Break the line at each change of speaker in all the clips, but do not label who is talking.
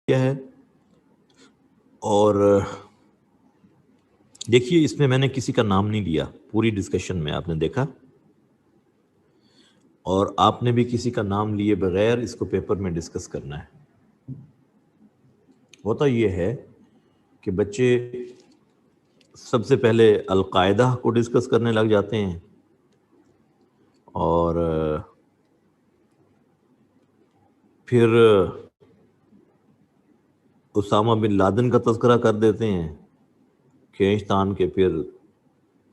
کیا ہے. اور دیکھیے اس میں میں نے کسی کا نام نہیں لیا پوری ڈسکشن میں، آپ نے دیکھا، اور آپ نے بھی کسی کا نام لیے بغیر اس کو پیپر میں ڈسکس کرنا ہے. ہوتا یہ ہے کہ بچے سب سے پہلے القاعدہ کو ڈسکس کرنے لگ جاتے ہیں، اور پھر اسامہ بن لادن کا تذکرہ کر دیتے ہیں، کھینچ تان کے پھر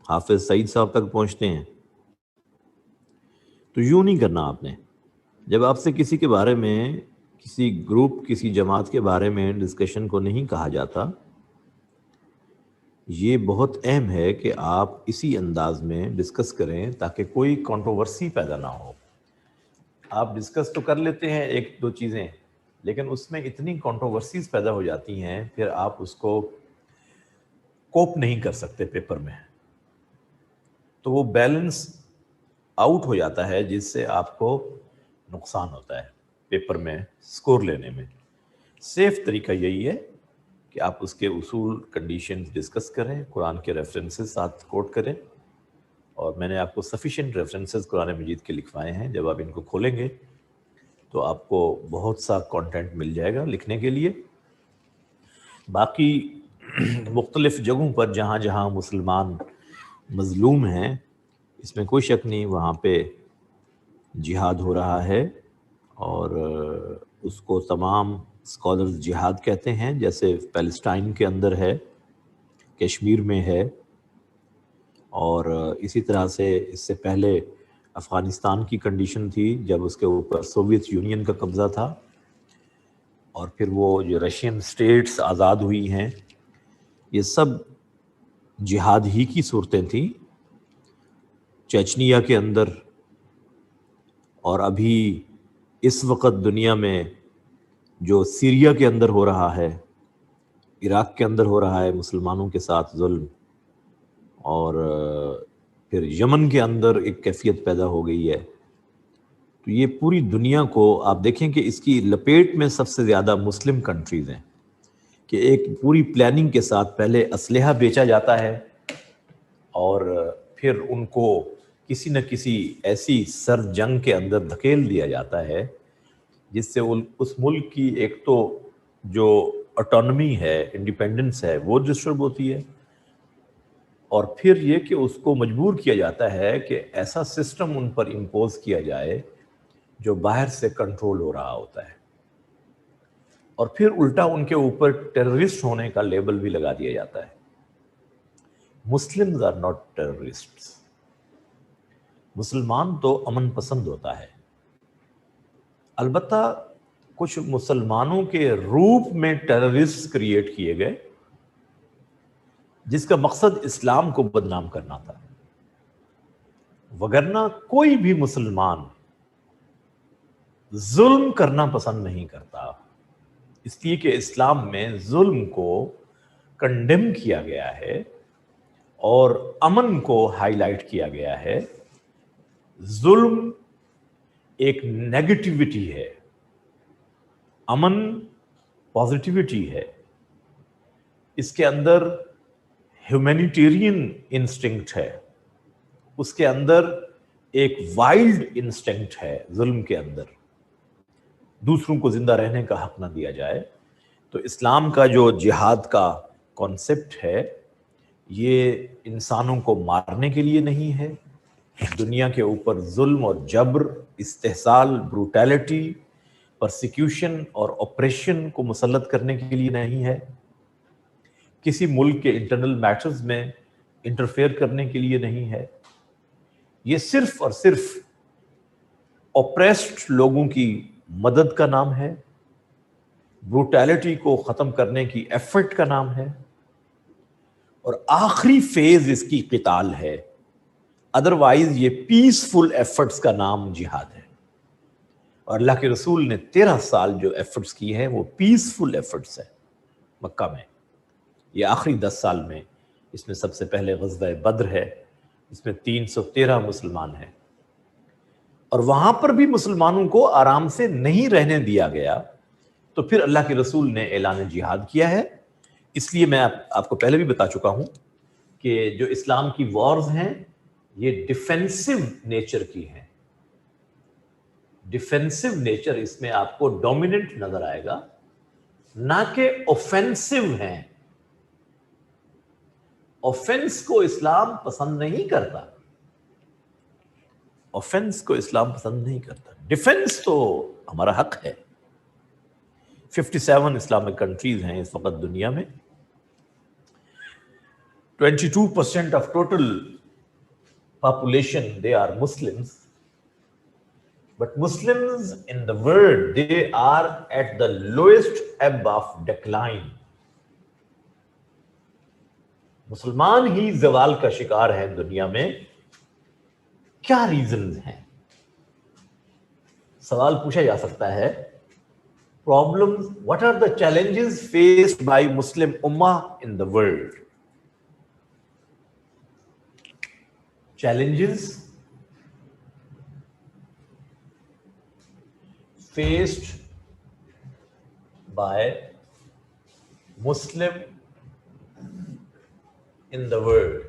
حافظ سعید صاحب تک پہنچتے ہیں. تو یوں نہیں کرنا آپ نے. جب آپ سے کسی کے بارے میں، کسی گروپ، کسی جماعت کے بارے میں ڈسکشن کو نہیں کہا جاتا، یہ بہت اہم ہے کہ آپ اسی انداز میں ڈسکس کریں تاکہ کوئی کنٹروورسی پیدا نہ ہو. آپ ڈسکس تو کر لیتے ہیں ایک دو چیزیں، لیکن اس میں اتنی کنٹروورسیز پیدا ہو جاتی ہیں، پھر آپ اس کو کوپ نہیں کر سکتے پیپر میں. تو وہ بیلنس آؤٹ ہو جاتا ہے، جس سے آپ کو نقصان ہوتا ہے پیپر میں سکور لینے میں. سیف طریقہ یہی ہے کہ آپ اس کے اصول، کنڈیشنز ڈسکس کریں، قرآن کے ریفرنسز ساتھ کوٹ کریں. اور میں نے آپ کو سفیشینٹ ریفرنسز قرآن مجید کے لکھوائے ہیں. جب آپ ان کو کھولیں گے تو آپ کو بہت سا کانٹینٹ مل جائے گا لکھنے کے لیے. باقی مختلف جگہوں پر جہاں جہاں مسلمان مظلوم ہیں، اس میں کوئی شک نہیں، وہاں پہ جہاد ہو رہا ہے، اور اس کو تمام اسکالرز جہاد کہتے ہیں. جیسے پیلسٹائن کے اندر ہے، کشمیر میں ہے، اور اسی طرح سے اس سے پہلے افغانستان کی کنڈیشن تھی جب اس کے اوپر سوویت یونین کا قبضہ تھا، اور پھر وہ جو رشین اسٹیٹس آزاد ہوئی ہیں، یہ سب جہاد ہی کی صورتیں تھیں. چیچنیا کے اندر، اور ابھی اس وقت دنیا میں جو سیریا کے اندر ہو رہا ہے، عراق کے اندر ہو رہا ہے مسلمانوں کے ساتھ ظلم، اور پھر یمن کے اندر ایک کیفیت پیدا ہو گئی ہے. تو یہ پوری دنیا کو آپ دیکھیں کہ اس کی لپیٹ میں سب سے زیادہ مسلم کنٹریز ہیں، کہ ایک پوری پلاننگ کے ساتھ پہلے اسلحہ بیچا جاتا ہے، اور پھر ان کو کسی نہ کسی ایسی سر جنگ کے اندر دھکیل دیا جاتا ہے جس سے اس ملک کی ایک تو جو آٹونومی ہے، انڈیپینڈنس ہے، وہ ڈسٹرب ہوتی ہے، اور پھر یہ کہ اس کو مجبور کیا جاتا ہے کہ ایسا سسٹم ان پر امپوز کیا جائے جو باہر سے کنٹرول ہو رہا ہوتا ہے، اور پھر الٹا ان کے اوپر ٹیررسٹ ہونے کا لیبل بھی لگا دیا جاتا ہے. Muslims are not terrorists. مسلمان تو امن پسند ہوتا ہے. البتہ کچھ مسلمانوں کے روپ میں ٹیررسٹ کریٹ کیے گئے جس کا مقصد اسلام کو بدنام کرنا تھا، وگرنہ کوئی بھی مسلمان ظلم کرنا پسند نہیں کرتا، اس لیے کہ اسلام میں ظلم کو کنڈیم کیا گیا ہے اور امن کو ہائی لائٹ کیا گیا ہے. ظلم ایک نیگیٹیوٹی ہے، امن پازیٹیوٹی ہے. اس کے اندر ہیومینیٹیرین انسٹنکٹ ہے، اس کے اندر ایک وائلڈ انسٹنکٹ ہے. ظلم کے اندر دوسروں کو زندہ رہنے کا حق نہ دیا جائے. تو اسلام کا جو جہاد کا کانسیپٹ ہے، یہ انسانوں کو مارنے کے لیے نہیں ہے، دنیا کے اوپر ظلم اور جبر، استحصال، بروٹیلٹی، پرسیکیوشن اور آپریشن کو مسلط کرنے کے لیے نہیں ہے، کسی ملک کے انٹرنل میٹرز میں انٹرفیئر کرنے کے لیے نہیں ہے. یہ صرف اور صرف اوپریسڈ لوگوں کی مدد کا نام ہے، بروٹیلٹی کو ختم کرنے کی ایفرٹ کا نام ہے، اور آخری فیز اس کی قتال ہے. ادروائز یہ پیسفل ایفرٹس کا نام جہاد ہے. اور اللہ کے رسول نے 13 سال جو ایفرٹس کی ہیں وہ پیسفل ایفرٹس ہیں مکہ میں. یہ آخری 10 سال میں، اس میں سب سے پہلے غزوہ بدر ہے، اس میں 313 مسلمان ہیں، اور وہاں پر بھی مسلمانوں کو آرام سے نہیں رہنے دیا گیا. تو پھر اللہ کے رسول نے اعلان جہاد کیا ہے. اس لیے میں آپ کو پہلے بھی بتا چکا ہوں کہ جو اسلام کی وارز ہیں یہ ڈیفینسو نیچر کی ہیں. ڈیفینسو نیچر اس میں آپ کو ڈومیننٹ نظر آئے گا, نہ کہ اوفینسو ہیں. اوفینس کو اسلام پسند نہیں کرتا, اوفینس کو اسلام پسند نہیں کرتا. ڈیفینس تو ہمارا حق ہے. 57 اسلامک کنٹریز ہیں اس وقت دنیا میں. 22% of total population they are Muslims, but Muslims in the world they are at the lowest ebb of decline. مسلمان ہی زوال کا شکار ہے دنیا میں. کیا ریزنز ہیں؟ سوال پوچھا جا سکتا ہے. Problems, what are the challenges faced by Muslim Ummah in the world? Challenges faced by Muslim in the world.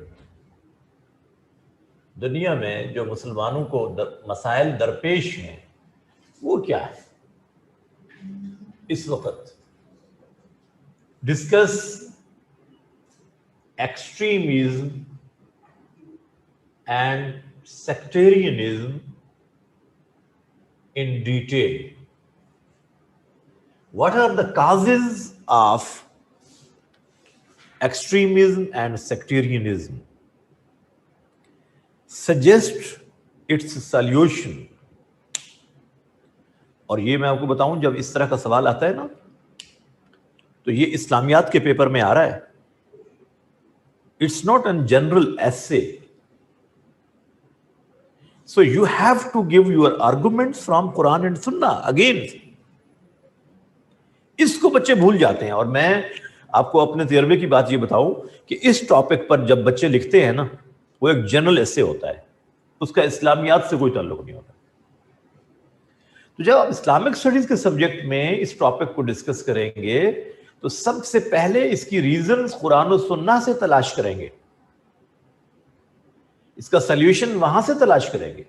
دنیا میں جو مسلمانوں کو مسائل درپیش ہیں وہ کیا ہے اس وقت؟ Discuss extremism and sectarianism in detail. What are the causes of extremism and sectarianism? Suggest its solution. اور یہ میں آپ کو بتاؤں, جب اس طرح کا سوال آتا ہے نا تو یہ اسلامیات کے پیپر میں آ رہا ہے. It's not a general essay. So you have to give your arguments from Quran and Sunnah. Again, اس کو بچے بھول جاتے ہیں. اور میں آپ کو اپنے تجربے کی بات یہ بتاؤں کہ اس ٹاپک پر جب بچے لکھتے ہیں نا وہ ایک جنرل ایسے ہوتا ہے, اس کا اسلامیات سے کوئی تعلق نہیں ہوتا. تو جب آپ اسلامک اسٹڈیز کے سبجیکٹ میں اس ٹاپک کو ڈسکس کریں گے تو سب سے پہلے اس کی ریزنز قرآن و سنہ سے تلاش کریں گے, اس کا سلیوشن وہاں سے تلاش کریں گے.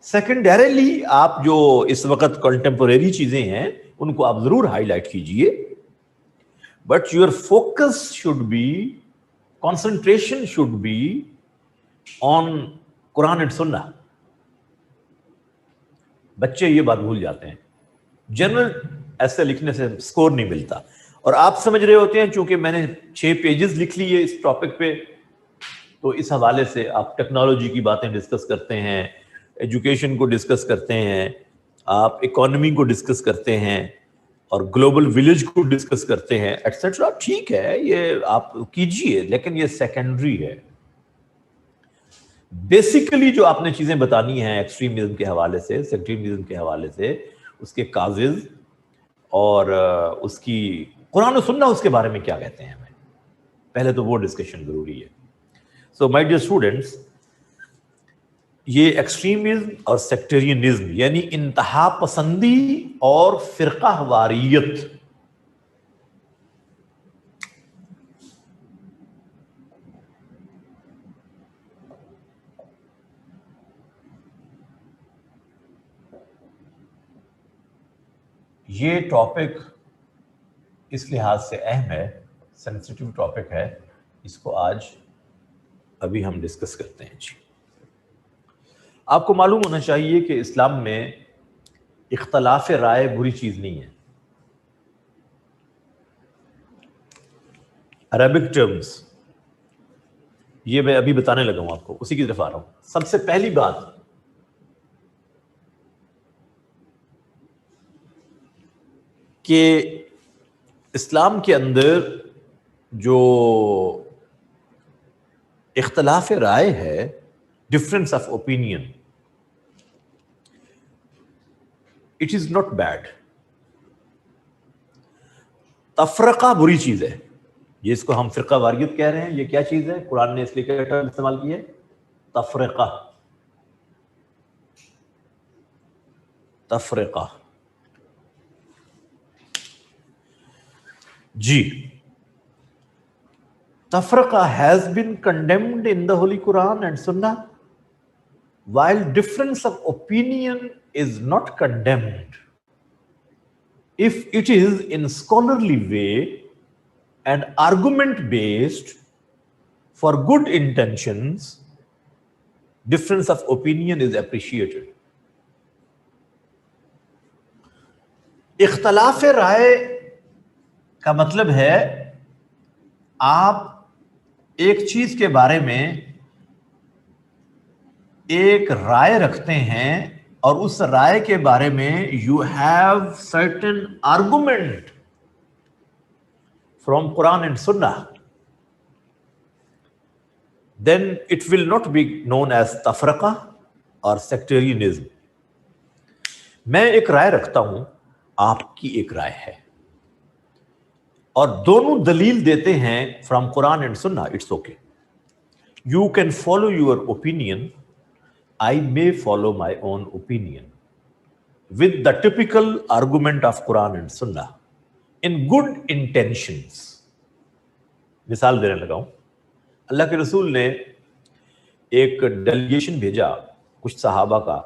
سیکنڈریلی آپ جو اس وقت کنٹمپوریری چیزیں ہیں ان کو آپ ضرور ہائی لائٹ کیجئے, but your focus should be, concentration should be on Quran and Sunnah. بچے یہ بات بھول جاتے ہیں. جنرل ایسے لکھنے سے سکور نہیں ملتا. اور آپ سمجھ رہے ہوتے ہیں چونکہ میں نے 6 پیجز لکھ لیے اس ٹاپک پہ, تو اس حوالے سے آپ ٹیکنالوجی کی باتیں ڈسکس کرتے ہیں, ایجوکیشن کو ڈسکس کرتے ہیں, آپ اکانومی کو ڈسکس کرتے ہیں, اور گلوبل ولیج کو ڈسکس کرتے ہیں ایٹسیٹرا. ٹھیک ہے, یہ آپ کیجئے, لیکن یہ سیکنڈری ہے. بیسیکلی جو آپ نے چیزیں بتانی ہیں ایکسٹریمزم کے حوالے سے, سیکٹریزم کے حوالے سے, اس کے کازز اور اس کی قرآن و سنہ اس کے بارے میں کیا کہتے ہیں, ہمیں پہلے تو وہ ڈسکشن ضروری ہے. سو مائی ڈیئر اسٹوڈنٹس, یہ ایکسٹریمزم اور سیکٹرینزم یعنی انتہا پسندی اور فرقہ واریت, یہ ٹاپک اس لحاظ سے اہم ہے, سینسٹیو ٹاپک ہے, اس کو آج ابھی ہم ڈسکس کرتے ہیں. جی, آپ کو معلوم ہونا چاہیے کہ اسلام میں اختلاف رائے بری چیز نہیں ہے. عربک ٹرمز یہ میں ابھی بتانے لگا ہوں آپ کو, اسی کی طرف آ رہا ہوں. سب سے پہلی بات, کہ اسلام کے اندر جو اختلاف رائے ہے, difference of opinion, it is not bad. تفرقہ بری چیز ہے, یہ اس کو ہم فرقہ واریت کہہ رہے ہیں. یہ کیا چیز ہے؟ قرآن نے اس لیے کیا ٹرم استعمال کی ہے, تفرقہ. تفرقہ جی tafraqa has been condemned in the Holy Quran and Sunnah, while difference of opinion is not condemned if it is in scholarly way and argument based for good intentions. Difference of opinion is appreciated. اختلاف رائے کا مطلب ہے آپ ایک چیز کے بارے میں ایک رائے رکھتے ہیں اور اس رائے کے بارے میں you have certain argument from Quran and سنہ, then it will not be known as تفرقہ اور sectarianism. میں ایک رائے رکھتا ہوں, آپ کی ایک رائے ہے, اور دونوں دلیل دیتے ہیں from Quran and Sunnah, it's okay. You can follow your opinion, I may follow my own opinion with the typical argument of Quran and Sunnah in good intentions. مثال دینے لگا ہوں, اللہ کے رسول نے ایک ڈیلیگیشن بھیجا کچھ صحابہ کا,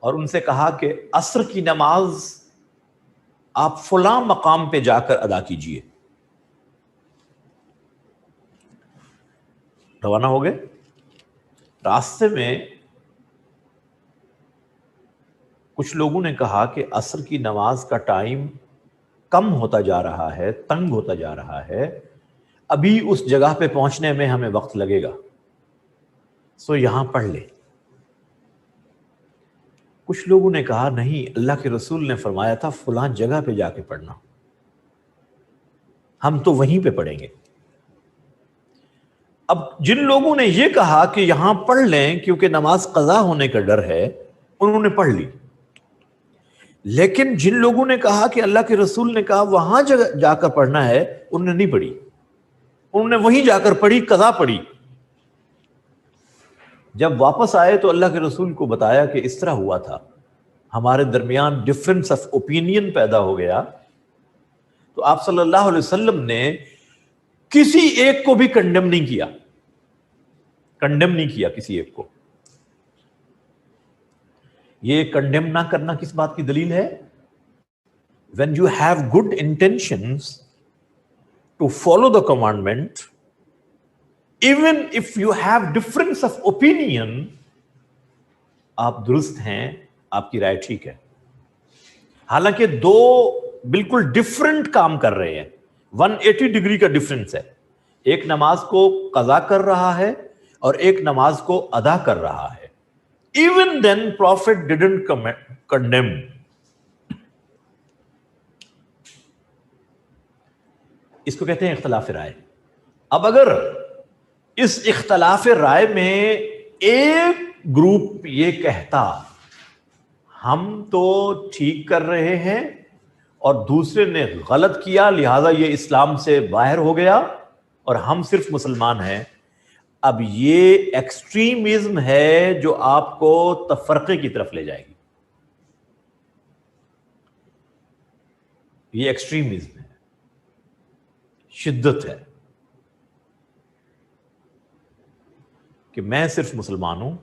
اور ان سے کہا کہ عصر کی نماز آپ فلاں مقام پہ جا کر ادا کیجئے. روانہ ہو گئے, راستے میں کچھ لوگوں نے کہا کہ عصر کی نماز کا ٹائم کم ہوتا جا رہا ہے, تنگ ہوتا جا رہا ہے, ابھی اس جگہ پہ پہنچنے میں ہمیں وقت لگے گا, سو یہاں پڑھ لے. کچھ لوگوں نے کہا نہیں, اللہ کے رسول نے فرمایا تھا فلاں جگہ پہ جا کے پڑھنا, ہم تو وہیں پہ پڑھیں گے. اب جن لوگوں نے یہ کہا کہ یہاں پڑھ لیں کیونکہ نماز قضا ہونے کا ڈر ہے, انہوں نے پڑھ لی. لیکن جن لوگوں نے کہا کہ اللہ کے رسول نے کہا وہاں جا کر پڑھنا ہے, انہوں نے نہیں پڑھی, انہوں نے وہیں جا کر پڑھی, قضا پڑھی. جب واپس آئے تو اللہ کے رسول کو بتایا کہ اس طرح ہوا تھا, ہمارے درمیان ڈفرنس آف اوپینین پیدا ہو گیا. تو آپ صلی اللہ علیہ وسلم نے کسی ایک کو بھی کنڈیم نہیں کیا, کسی ایک کو. یہ کنڈیم نہ کرنا کس بات کی دلیل ہے؟ when you have good intentions to follow the commandment, even if you have difference of opinion, آپ درست ہیں, آپ کی رائے ٹھیک ہے. حالانکہ دو بالکل ڈفرنٹ کام کر رہے ہیں, 180 ڈگری کا ڈفرنس ہے. ایک نماز کو قضا کر رہا ہے اور ایک نماز کو ادا کر رہا ہے. Even then Prophet didn't condemn. اس کو کہتے ہیں اختلاف رائے. اب اگر اس اختلاف رائے میں ایک گروپ یہ کہتا ہم تو ٹھیک کر رہے ہیں اور دوسرے نے غلط کیا لہذا یہ اسلام سے باہر ہو گیا اور ہم صرف مسلمان ہیں, اب یہ ایکسٹریمزم ہے جو آپ کو تفرقے کی طرف لے جائے گی. یہ ایکسٹریمزم ہے, شدت ہے کہ میں صرف مسلمان ہوں,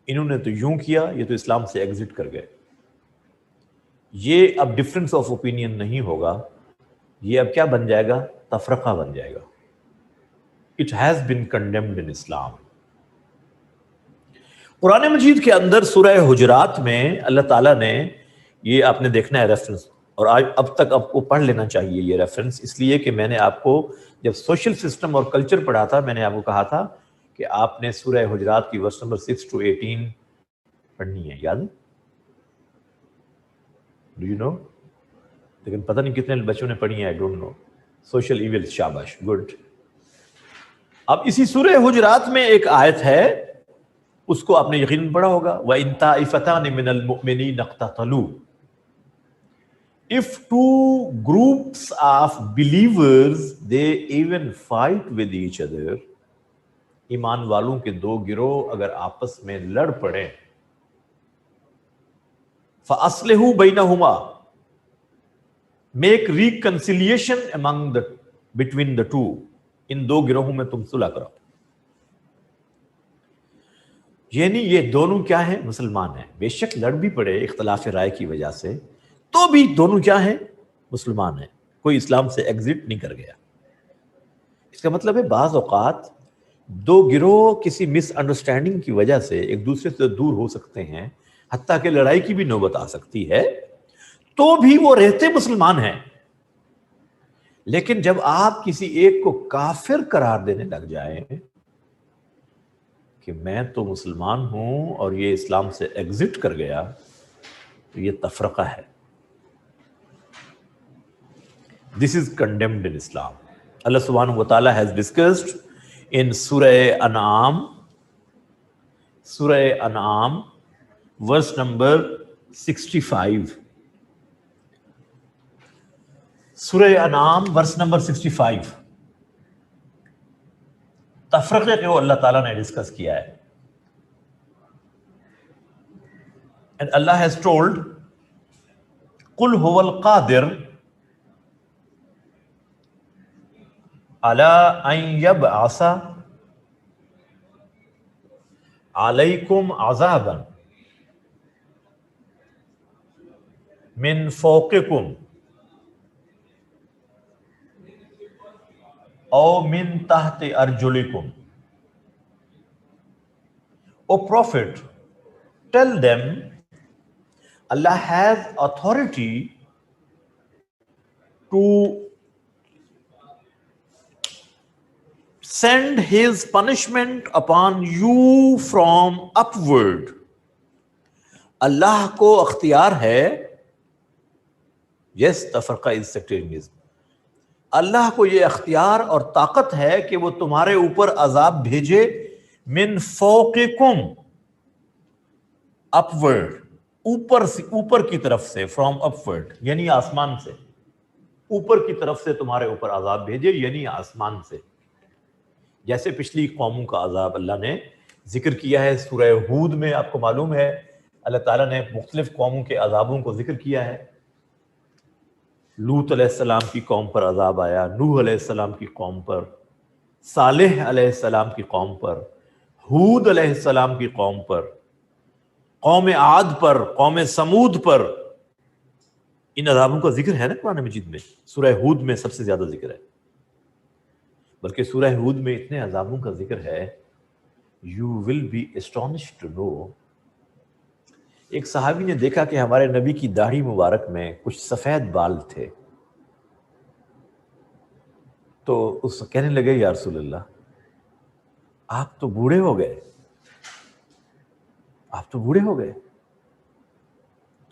انہوں نے تو یوں کیا, یہ تو اسلام سے ایگزٹ کر گئے. یہ اب ڈفرنس آف اوپینین نہیں ہوگا, یہ اب کیا بن جائے گا؟ تفرقہ بن جائے گا. It has been condemned in Islam. قرآن مجید کے اندر سورہ حجرات میں اللہ تعالیٰ نے, یہ آپ نے دیکھنا ہے ریفرنس, اور آج اب تک آپ کو پڑھ لینا چاہیے یہ ریفرنس, اس لیے کہ میں نے آپ کو جب سوشل سسٹم اور کلچر پڑھا تھا میں نے آپ کو کہا تھا کہ آپ نے سورہ حجرات کی ورس نمبر 6 to 18 پڑھنی ہے, یاد ہے؟ Do you know? لیکن پتہ نہیں کتنے بچوں نے پڑھی ہے, I don't know. Social events, شاباش, گڈ. اب اسی سورہ حجرات میں ایک آیت ہے, اس کو آپ نے یقیناً پڑھا ہوگا, وَإِن طَائِفَتَانِ مِنَ الْمُؤْمِنِينَ اقْتَتَلُوا. If two groups of believers they even fight with each other, ایمان والوں کے دو گروہ اگر آپس میں لڑ پڑے, فَأَصْلِحُوا بَيْنَهُمَا, make reconciliation among between the two, ان دو گروہوں میں تم صلح کراؤ. یعنی یہ دونوں کیا ہیں؟ مسلمان ہیں. بے شک لڑ بھی پڑے اختلاف رائے کی وجہ سے، تو بھی دونوں کیا ہیں؟ مسلمان ہیں. کوئی اسلام سے ایگزٹ نہیں کر گیا. اس کا مطلب ہے بعض اوقات دو گروہ کسی مس انڈرسٹینڈنگ کی وجہ سے ایک دوسرے سے دور ہو سکتے ہیں، حتیٰ کہ لڑائی کی بھی نوبت آ سکتی ہے، تو بھی وہ رہتے مسلمان ہیں. لیکن جب آپ کسی ایک کو کافر قرار دینے لگ جائیں کہ میں تو مسلمان ہوں اور یہ اسلام سے ایگزٹ کر گیا، تو یہ تفرقہ ہے. This is condemned in Islam. Allah subhanahu wa ta'ala has discussed in Surah An'am, verse number 65. Surah An'am, verse number 65. تفرقے کو اللہ تعالیٰ نے ڈسکس کیا ہے. And Allah has told, قُلْ هُوَ الْقَادِرُ عَلَىٰ أَن يَبْعَثَ عَلَيْكُمْ عَذَابًا مِّن فَوْقِكُمْ أَوْ مِن تَحْتِ أَرْجُلِكُمْ. O Prophet, tell them, Allah has authority to send His punishment upon you from upward. اللہ کو اختیار ہے. Yes, تفرقہ is sectarianism. اللہ کو یہ اختیار اور طاقت ہے کہ وہ تمہارے اوپر عذاب بھیجے من فوقکم، upward، اوپر کی طرف سے، from upward یعنی آسمان سے، اوپر کی طرف سے تمہارے اوپر عذاب بھیجے یعنی آسمان سے. جیسے پچھلی قوموں کا عذاب اللہ نے ذکر کیا ہے سورہ ہود میں. آپ کو معلوم ہے اللہ تعالیٰ نے مختلف قوموں کے عذابوں کو ذکر کیا ہے. لوط علیہ السلام کی قوم پر عذاب آیا، نوح علیہ السلام کی قوم پر، صالح علیہ السلام کی قوم پر، ہود علیہ السلام کی قوم پر، قوم عاد پر، قوم سمود پر. ان عذابوں کا ذکر ہے نا قرآن مجید میں. سورہ ہود میں سب سے زیادہ ذکر ہے، بلکہ سورہ ہود میں اتنے عذابوں کا ذکر ہے. You will be astonished to know. ایک صحابی نے دیکھا کہ ہمارے نبی کی داڑھی مبارک میں کچھ سفید بال تھے، تو اس کہنے لگے یا رسول اللہ آپ تو بوڑھے ہو گئے، آپ تو بوڑھے ہو گئے.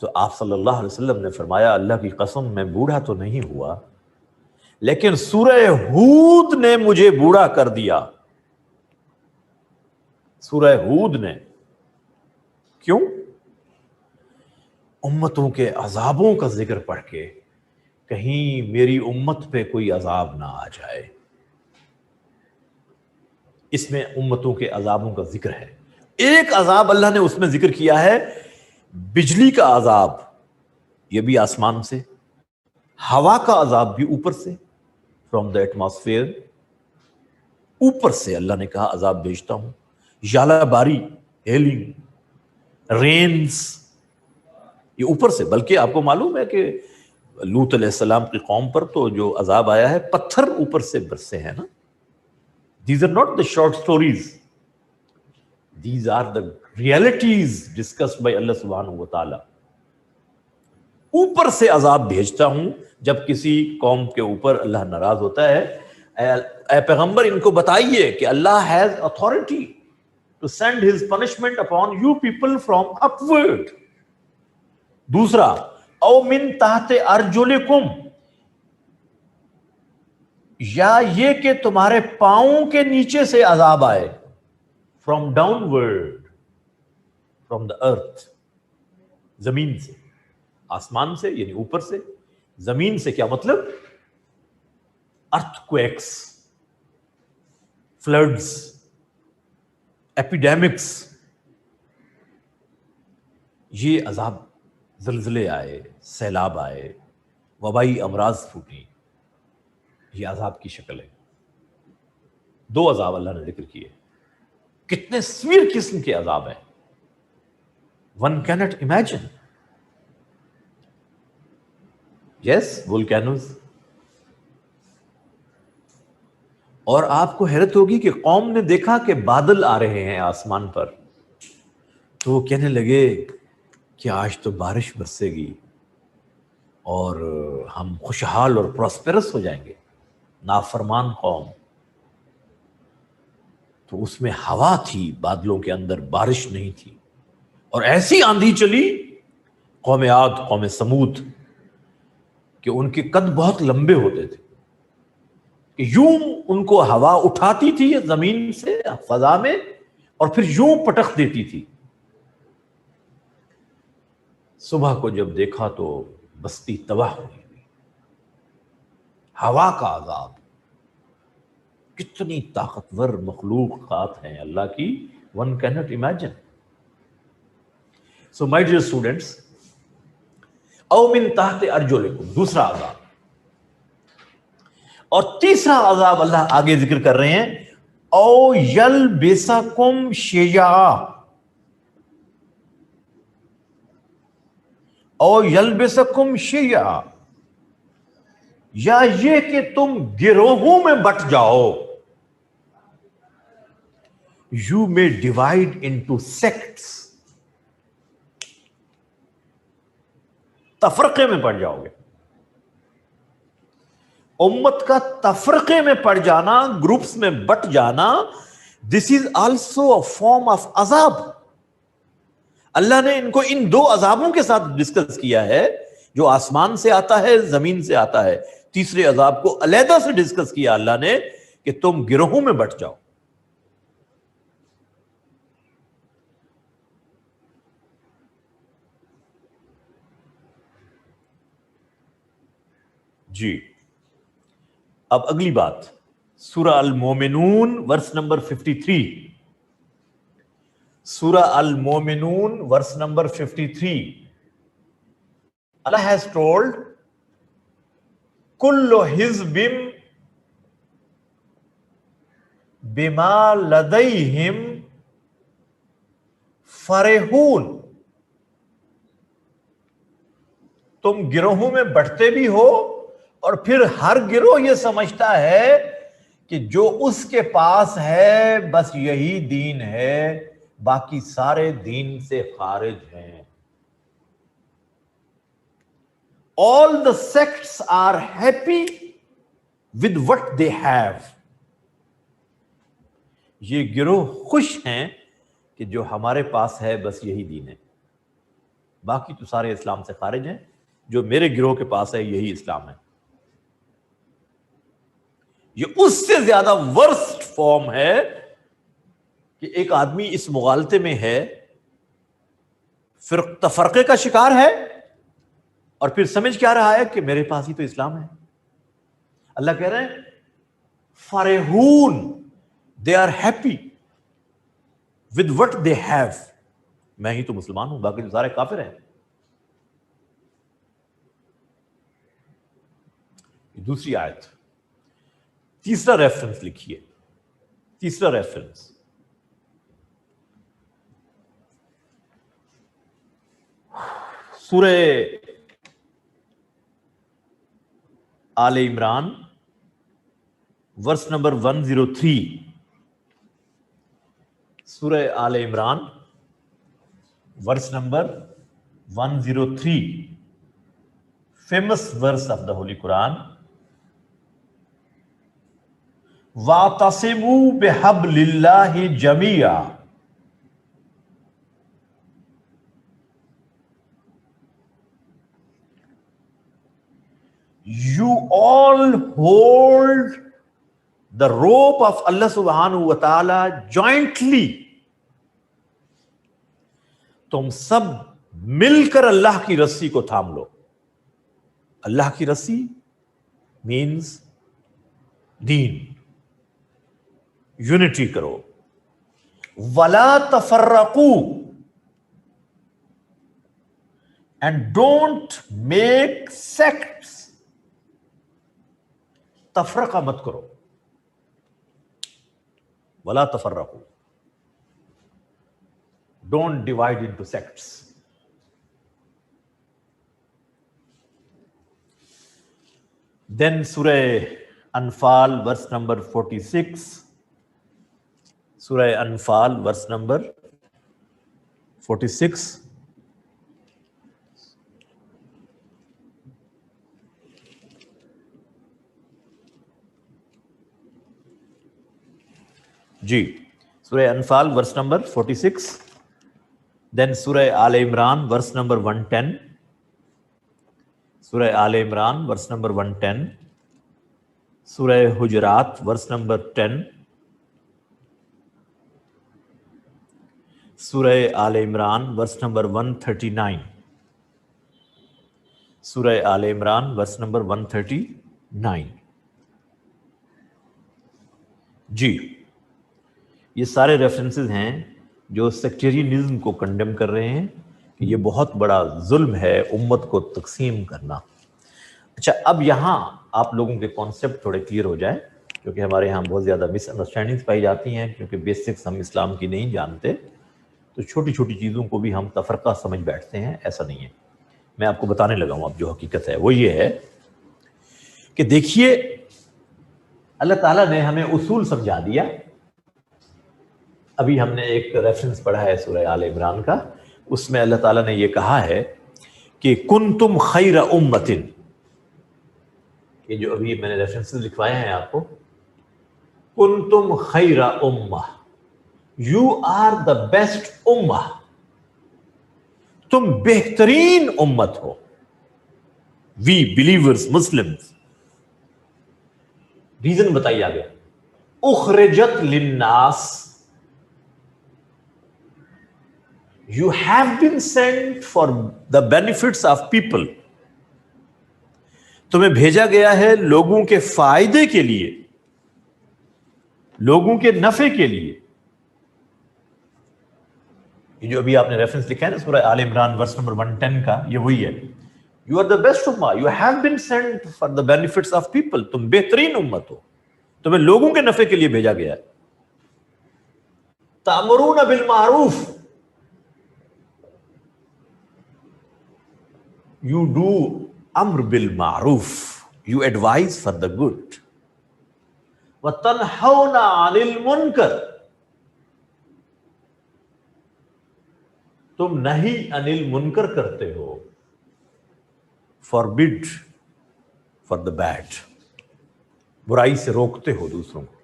تو آپ صلی اللہ علیہ وسلم نے فرمایا اللہ کی قسم میں بوڑھا تو نہیں ہوا، لیکن سورہ ہود نے مجھے بوڑھا کر دیا. سورہ ہود نے. کیوں؟ امتوں کے عذابوں کا ذکر پڑھ کے کہیں میری امت پہ کوئی عذاب نہ آ جائے. اس میں امتوں کے عذابوں کا ذکر ہے. ایک عذاب اللہ نے اس میں ذکر کیا ہے، بجلی کا عذاب، یہ بھی آسمان سے. ہوا کا عذاب بھی اوپر سے، فرام دا ایٹماسفیئر، اوپر سے اللہ نے کہا عذاب بھیجتا ہوں. ژالہ باری، ہیلنگ، رینز، یہ اوپر سے. بلکہ آپ کو معلوم ہے کہ لوط علیہ السلام کی قوم پر تو جو عذاب آیا ہے پتھر اوپر سے برسے ہیں نا. These are not the short stories. These are the realities discussed by Allah subhanahu wa ta'ala. اوپر سے عذاب بھیجتا ہوں جب کسی قوم کے اوپر اللہ ناراض ہوتا ہے. اے پیغمبر ان کو بتائیے کہ اللہ has authority to send his punishment upon you people from upward. دوسرا او من تحت ارجلکم، یا یہ کہ تمہارے پاؤں کے نیچے سے عذاب آئے. From downward, from the earth, زمین سے. آسمان سے یعنی اوپر سے، زمین سے کیا مطلب؟ ارتھ کویکس، فلڈز، ایپیڈیمکس، یہ عذاب، زلزلے آئے، سیلاب آئے، وبائی امراض پھوٹیں، یہ عذاب کی شکل ہے۔ 2 عذاب اللہ نے ذکر کیے، کتنے سویر قسم کے عذاب ہیں، one can't imagine. Yes, volcanoes۔ اور آپ کو حیرت ہوگی کہ قوم نے دیکھا کہ بادل آ رہے ہیں آسمان پر، تو وہ کہنے لگے کہ آج تو بارش برسے گی اور ہم خوشحال اور پراسپیرس ہو جائیں گے۔ نافرمان قوم، تو اس میں ہوا تھی، بادلوں کے اندر بارش نہیں تھی، اور ایسی آندھی چلی قوم عاد، قوم سمود، کہ ان کے قد بہت لمبے ہوتے تھے، کہ یوں ان کو ہوا اٹھاتی تھی زمین سے فضا میں اور پھر یوں پٹخ دیتی تھی۔ صبح کو جب دیکھا تو بستی تباہ ہوئی ہوئی، ہوا کا عذاب۔ کتنی طاقتور مخلوقات ہیں اللہ کی، one can't imagine. So my dear students, او من تحت ارجلکم، دوسرا عذاب۔ اور تیسرا عذاب اللہ آگے ذکر کر رہے ہیں، او یلبسکم شیعا، او یلبسکم شیعا، یا یہ کہ تم گروہوں میں بٹ جاؤ۔ You may divide into sects، تفرقے میں پڑ جاؤ گے۔ امت کا تفرقے میں پڑ جانا، گروپس میں بٹ جانا، this is also a form of عذاب۔ اللہ نے ان کو ان 2 عذابوں کے ساتھ ڈسکس کیا ہے، جو آسمان سے آتا ہے، زمین سے آتا ہے۔ تیسرے عذاب کو علیحدہ سے ڈسکس کیا اللہ نے کہ تم گروہوں میں بٹ جاؤ۔ جی، اب اگلی بات، سورہ المومنون ورس نمبر 53۔ سورہ المومنون verse number 53۔ Allah has told, کل حزب بما لدیہم فرحون۔ تم گروہوں میں بٹتے بھی ہو اور پھر ہر گروہ یہ سمجھتا ہے کہ جو اس کے پاس ہے بس یہی دین ہے، باقی سارے دین سے خارج ہیں۔ All the sects are happy with what they have۔ یہ گروہ خوش ہیں کہ جو ہمارے پاس ہے بس یہی دین ہے، باقی تو سارے اسلام سے خارج ہیں، جو میرے گروہ کے پاس ہے یہی اسلام ہے۔ یہ اس سے زیادہ ورسٹ فارم ہے کہ ایک آدمی اس مغالطے میں ہے، تفرقے کا شکار ہے، اور پھر سمجھ کیا رہا ہے کہ میرے پاس ہی تو اسلام ہے۔ اللہ کہہ رہے ہیں فرحون، they are happy with what they have. میں ہی تو مسلمان ہوں، باقی تو سارے کافر ہیں۔ دوسری آیت، تیسرا ریفرنس لکھیے، تیسرا ریفرنس سورہ آل عمران ورس نمبر 103۔ سورہ آل عمران verse number 103، famous verse of the holy Quran. وَاعْتَصِمُوا بِحَبْلِ اللَّهِ جَمِيعًا۔ You all hold the rope of Allah subhanahu wa ta'ala jointly۔ تم سب مل کر اللہ کی رسی کو تھام لو۔ اللہ کی رسی means دین، یونٹی کرو۔ وَلَا تَفَرَّقُوا، and don't make sects۔ تفرقہ مت کرو، ولا تفرقوا، ڈونٹ ڈیوائڈ انٹو سیکٹس. دین سورہ انفال ورس نمبر 46، سورہ انفال ورس نمبر 46. جی، سورہ انفال ورس نمبر 46. دین سورہ آل عمران ورس نمبر 110، سورہ آل عمران ورس نمبر 110، سورہ حجرات ورس نمبر 10، سورہ آل عمران ورس نمبر 139، سورہ آل عمران ورس نمبر 139. جی، یہ سارے ریفرنسز ہیں جو سیکٹیرینزم کو کنڈیم کر رہے ہیں کہ یہ بہت بڑا ظلم ہے امت کو تقسیم کرنا. اچھا، اب یہاں آپ لوگوں کے کانسیپٹ تھوڑے کلیئر ہو جائیں، کیونکہ ہمارے یہاں بہت زیادہ مس انڈرسٹینڈنگز پائی جاتی ہیں، کیونکہ بیسکس ہم اسلام کی نہیں جانتے، تو چھوٹی چھوٹی چیزوں کو بھی ہم تفرقہ سمجھ بیٹھتے ہیں. ایسا نہیں ہے. میں آپ کو بتانے لگا ہوں اب جو حقیقت ہے وہ یہ ہے کہ دیکھیے، اللہ تعالیٰ نے ہمیں اصول سمجھا دیا. ابھی ہم نے ایک ریفرنس پڑھا ہے سورہ آل عمران کا، اس میں اللہ تعالیٰ نے یہ کہا ہے کہ کنتم خیر امت، یہ جو ابھی میں نے ریفرنسز لکھوائے ہیں آپ کو، کنتم خیر امہ، یو آر دا بیسٹ امہ، تم بہترین امت ہو. وی بلیورز مسلمز. ریزن بتائی آ گیا، اخرجت للناس، you have been sent for the benefits of people. تمہیں بھیجا گیا ہے لوگوں کے فائدے کے لیے، لوگوں کے نفع کے لیے. یہ جو ابھی آپ نے ریفرنس لکھا ہے نا سورہ آل عمران ورس نمبر 110 کا، یہ وہی ہے. You are the best ummah, you have been sent for the benefits of people. تم بہترین امت ہو، تمہیں لوگوں کے نفع کے لیے بھیجا گیا ہے. تأمرون بالمعروف، you do amr bil ma'ruf, you advise for the good. وَتَنْحَوْنَ عَنِ الْمُنْكَرِ، تم نہیں عن المنکر کرتے ہو. forbid for the bad، برائی سے روکتے ہو دوسروں کو.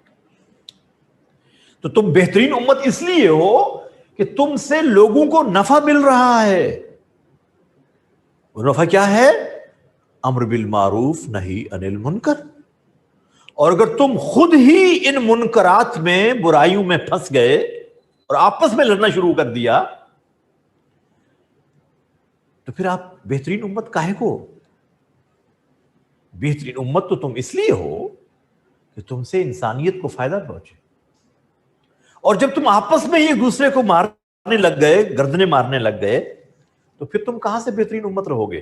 تو تم بہترین امت اس لیے ہو کہ تم سے لوگوں کو نفع مل رہا ہے. نفع کیا ہے؟ امر بالمعروف نہی عن المنکر. اور اگر تم خود ہی ان منکرات میں، برائیوں میں پھنس گئے اور آپس میں لڑنا شروع کر دیا، تو پھر آپ بہترین امت کاہے کو؟ بہترین امت تو تم اس لیے ہو کہ تم سے انسانیت کو فائدہ پہنچے. اور جب تم آپس میں ہی ایک دوسرے کو مارنے لگ گئے، گردنیں مارنے لگ گئے، تو پھر تم کہاں سے بہترین امت رہو گے؟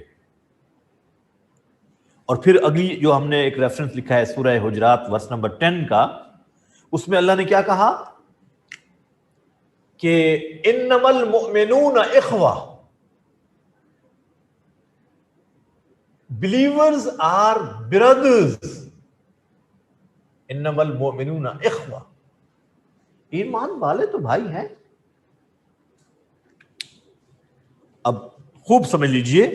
اور پھر اگلی جو ہم نے ایک ریفرنس لکھا ہے سورہ حجرات ورس نمبر 10 کا، اس میں اللہ نے کیا کہا کہ انما المؤمنون اخوہ، believers are brothers. انما المؤمنون اخوہ، ایمان والے تو بھائی ہیں. اب خوب سمجھ لیجئے،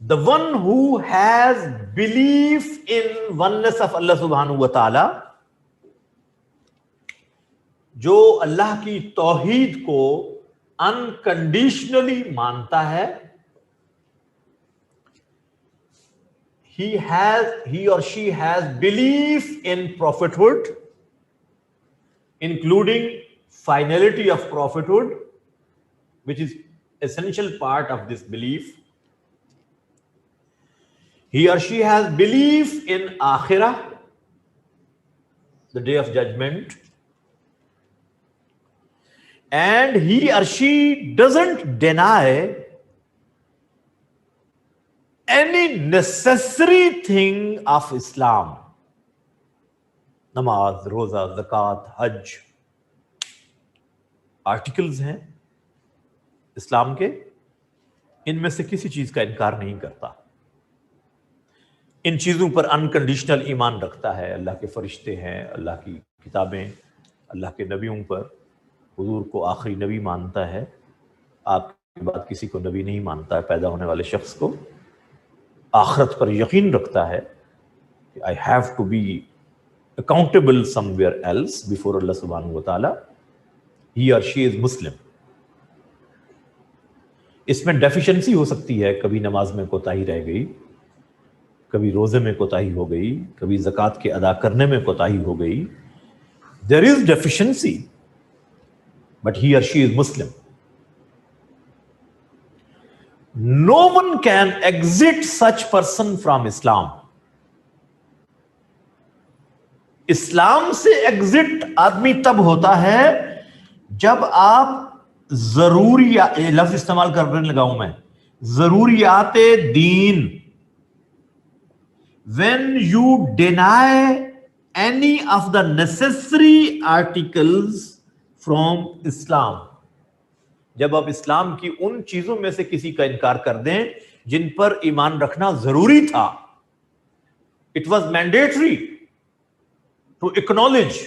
the one who has belief in oneness of اللہ سبحانہ و تعالی، جو اللہ کی توحید کو unconditionally مانتا ہے، he or she has belief in prophethood, including finality of prophethood, which is essential part of this belief. He or she has belief in Akhirah, the day of judgment, and he or she doesn't deny any necessary thing of Islam. نماز، روزہ، زکوٰۃ، حج articles ہیں اسلام کے، ان میں سے کسی چیز کا انکار نہیں کرتا، ان چیزوں پر انکنڈیشنل ایمان رکھتا ہے. اللہ کے فرشتے ہیں، اللہ کی کتابیں، اللہ کے نبیوں پر، حضور کو آخری نبی مانتا ہے، آپ کے بعد کسی کو نبی نہیں مانتا ہے پیدا ہونے والے شخص کو. آخرت پر یقین رکھتا ہے کہ I have to be accountable somewhere else before اللہ سبحانہ و تعالی. He or she is Muslim. اس میں ڈیفیشنسی ہو سکتی ہے، کبھی نماز میں کوتاہی رہ گئی، کبھی روزے میں کوتاہی ہو گئی، کبھی زکوٰۃ کے ادا کرنے میں کوتاہی ہو گئی. There is deficiency, but he or she is Muslim. No one can exit such person from Islam. اسلام سے ایگزٹ آدمی تب ہوتا ہے جب آپ ضروریات، لفظ استعمال کرنے لگا ہوں میں، ضروریات دین. when you deny any of the necessary articles from Islam، جب آپ اسلام کی ان چیزوں میں سے کسی کا انکار کر دیں جن پر ایمان رکھنا ضروری تھا، it was mandatory to acknowledge،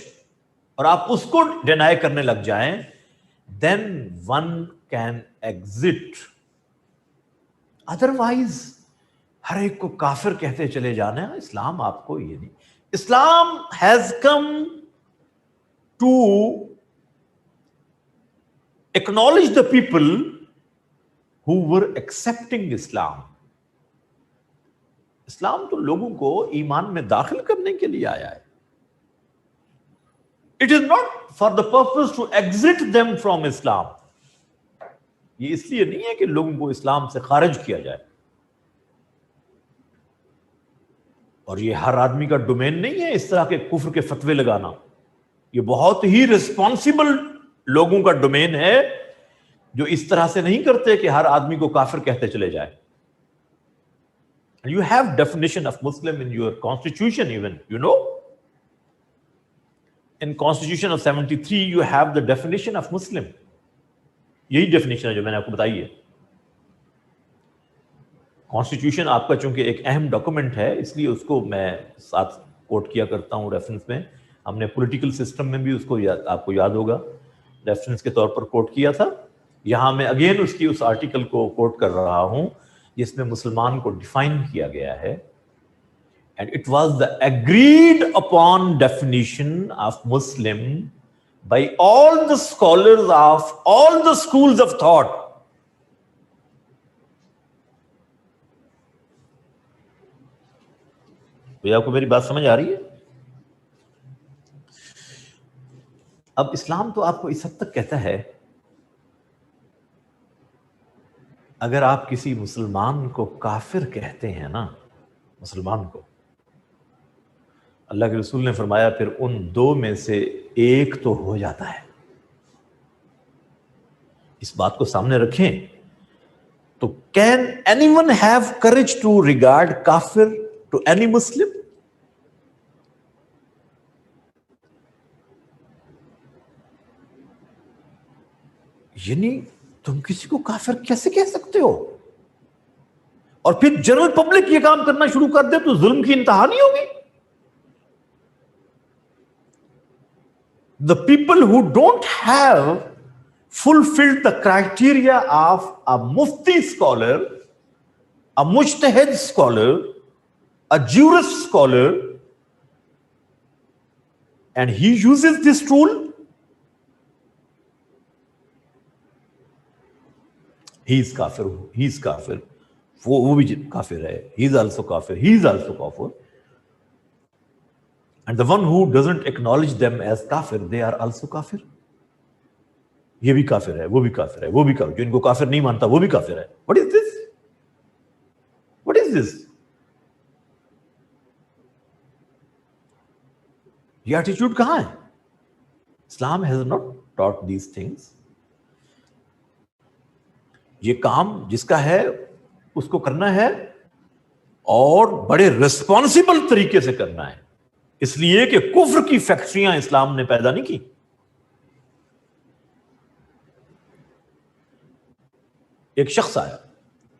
اور آپ اس کو ڈینائی کرنے لگ جائیں، then one can exit. otherwise ہر ایک کو کافر کہتے چلے جانا ہے. اسلام آپ کو یہ نہیں. اسلام has come to acknowledge the people who were accepting Islam. اسلام تو لوگوں کو ایمان میں داخل کرنے کے لیے آیا ہے. It is not for the purpose to exit them from Islam. یہ اس لیے نہیں ہے کہ لوگوں کو اسلام سے خارج کیا جائے. اور یہ ہر آدمی کا ڈومین نہیں ہے اس طرح کے کفر کے فتوے لگانا. یہ بہت ہی ریسپانسبل لوگوں کا ڈومین ہے جو اس طرح سے نہیں کرتے کہ ہر آدمی کو کافر کہتے چلے جائے. And you have definition of Muslim in your constitution even, you know. In Constitution of 73 you have the definition of Muslim. یہی ڈیفینیشن ہے جو میں نے آپ کو بتائی ہے. کانسٹیٹیوشن آپ کا چونکہ ایک اہم ڈاکومنٹ ہے اس لیے اس کو میں ساتھ کوٹ کیا کرتا ہوں ریفرنس میں. ہم نے پولیٹیکل سسٹم میں بھی اس کو آپ کو یاد ہوگا ریفرنس کے طور پر کوٹ کیا تھا. یہاں میں اگین اس آرٹیکل کو کوٹ کر رہا ہوں جس میں مسلمان کو ڈیفائن کیا گیا ہے. And it was the agreed upon definition of Muslim by all the scholars of all the schools of thought. آپ کو میری بات سمجھ آ رہی ہے؟ اب اسلام تو آپ کو اس حد تک کہتا ہے اگر آپ کسی مسلمان کو کافر کہتے ہیں نا، مسلمان کو، اللہ کے رسول نے فرمایا پھر ان دو میں سے ایک تو ہو جاتا ہے. اس بات کو سامنے رکھیں تو can anyone have courage to regard kafir to any Muslim? یعنی تم کسی کو کافر کیسے کہہ سکتے ہو؟ اور پھر جنرل پبلک یہ کام کرنا شروع کر دے تو ظلم کی انتہا نہیں ہوگی. The people who don't have fulfilled the criteria of a mufti scholar, a mujtahid scholar, a jurist scholar, and he uses this tool, he is kafir. He is kafir. وہ بھی کافر ہے. He is also kafir. He is also kafir. And the one who doesn't acknowledge them as kafir, they are also kafir. یہ بھی کافر ہے، وہ بھی کافر ہے، وہ بھی کافر، جو ان کو کافر نہیں مانتا وہ بھی کافر ہے. What is this? What is this? یہ ایٹیٹیوڈ کہاں ہے؟ اسلام has not taught these things. یہ کام جس کا ہے اس کو کرنا ہے اور بڑے ریسپانسبل طریقے سے کرنا ہے. اس لیے کہ کفر کی فیکٹریاں اسلام نے پیدا نہیں کی. ایک شخص آیا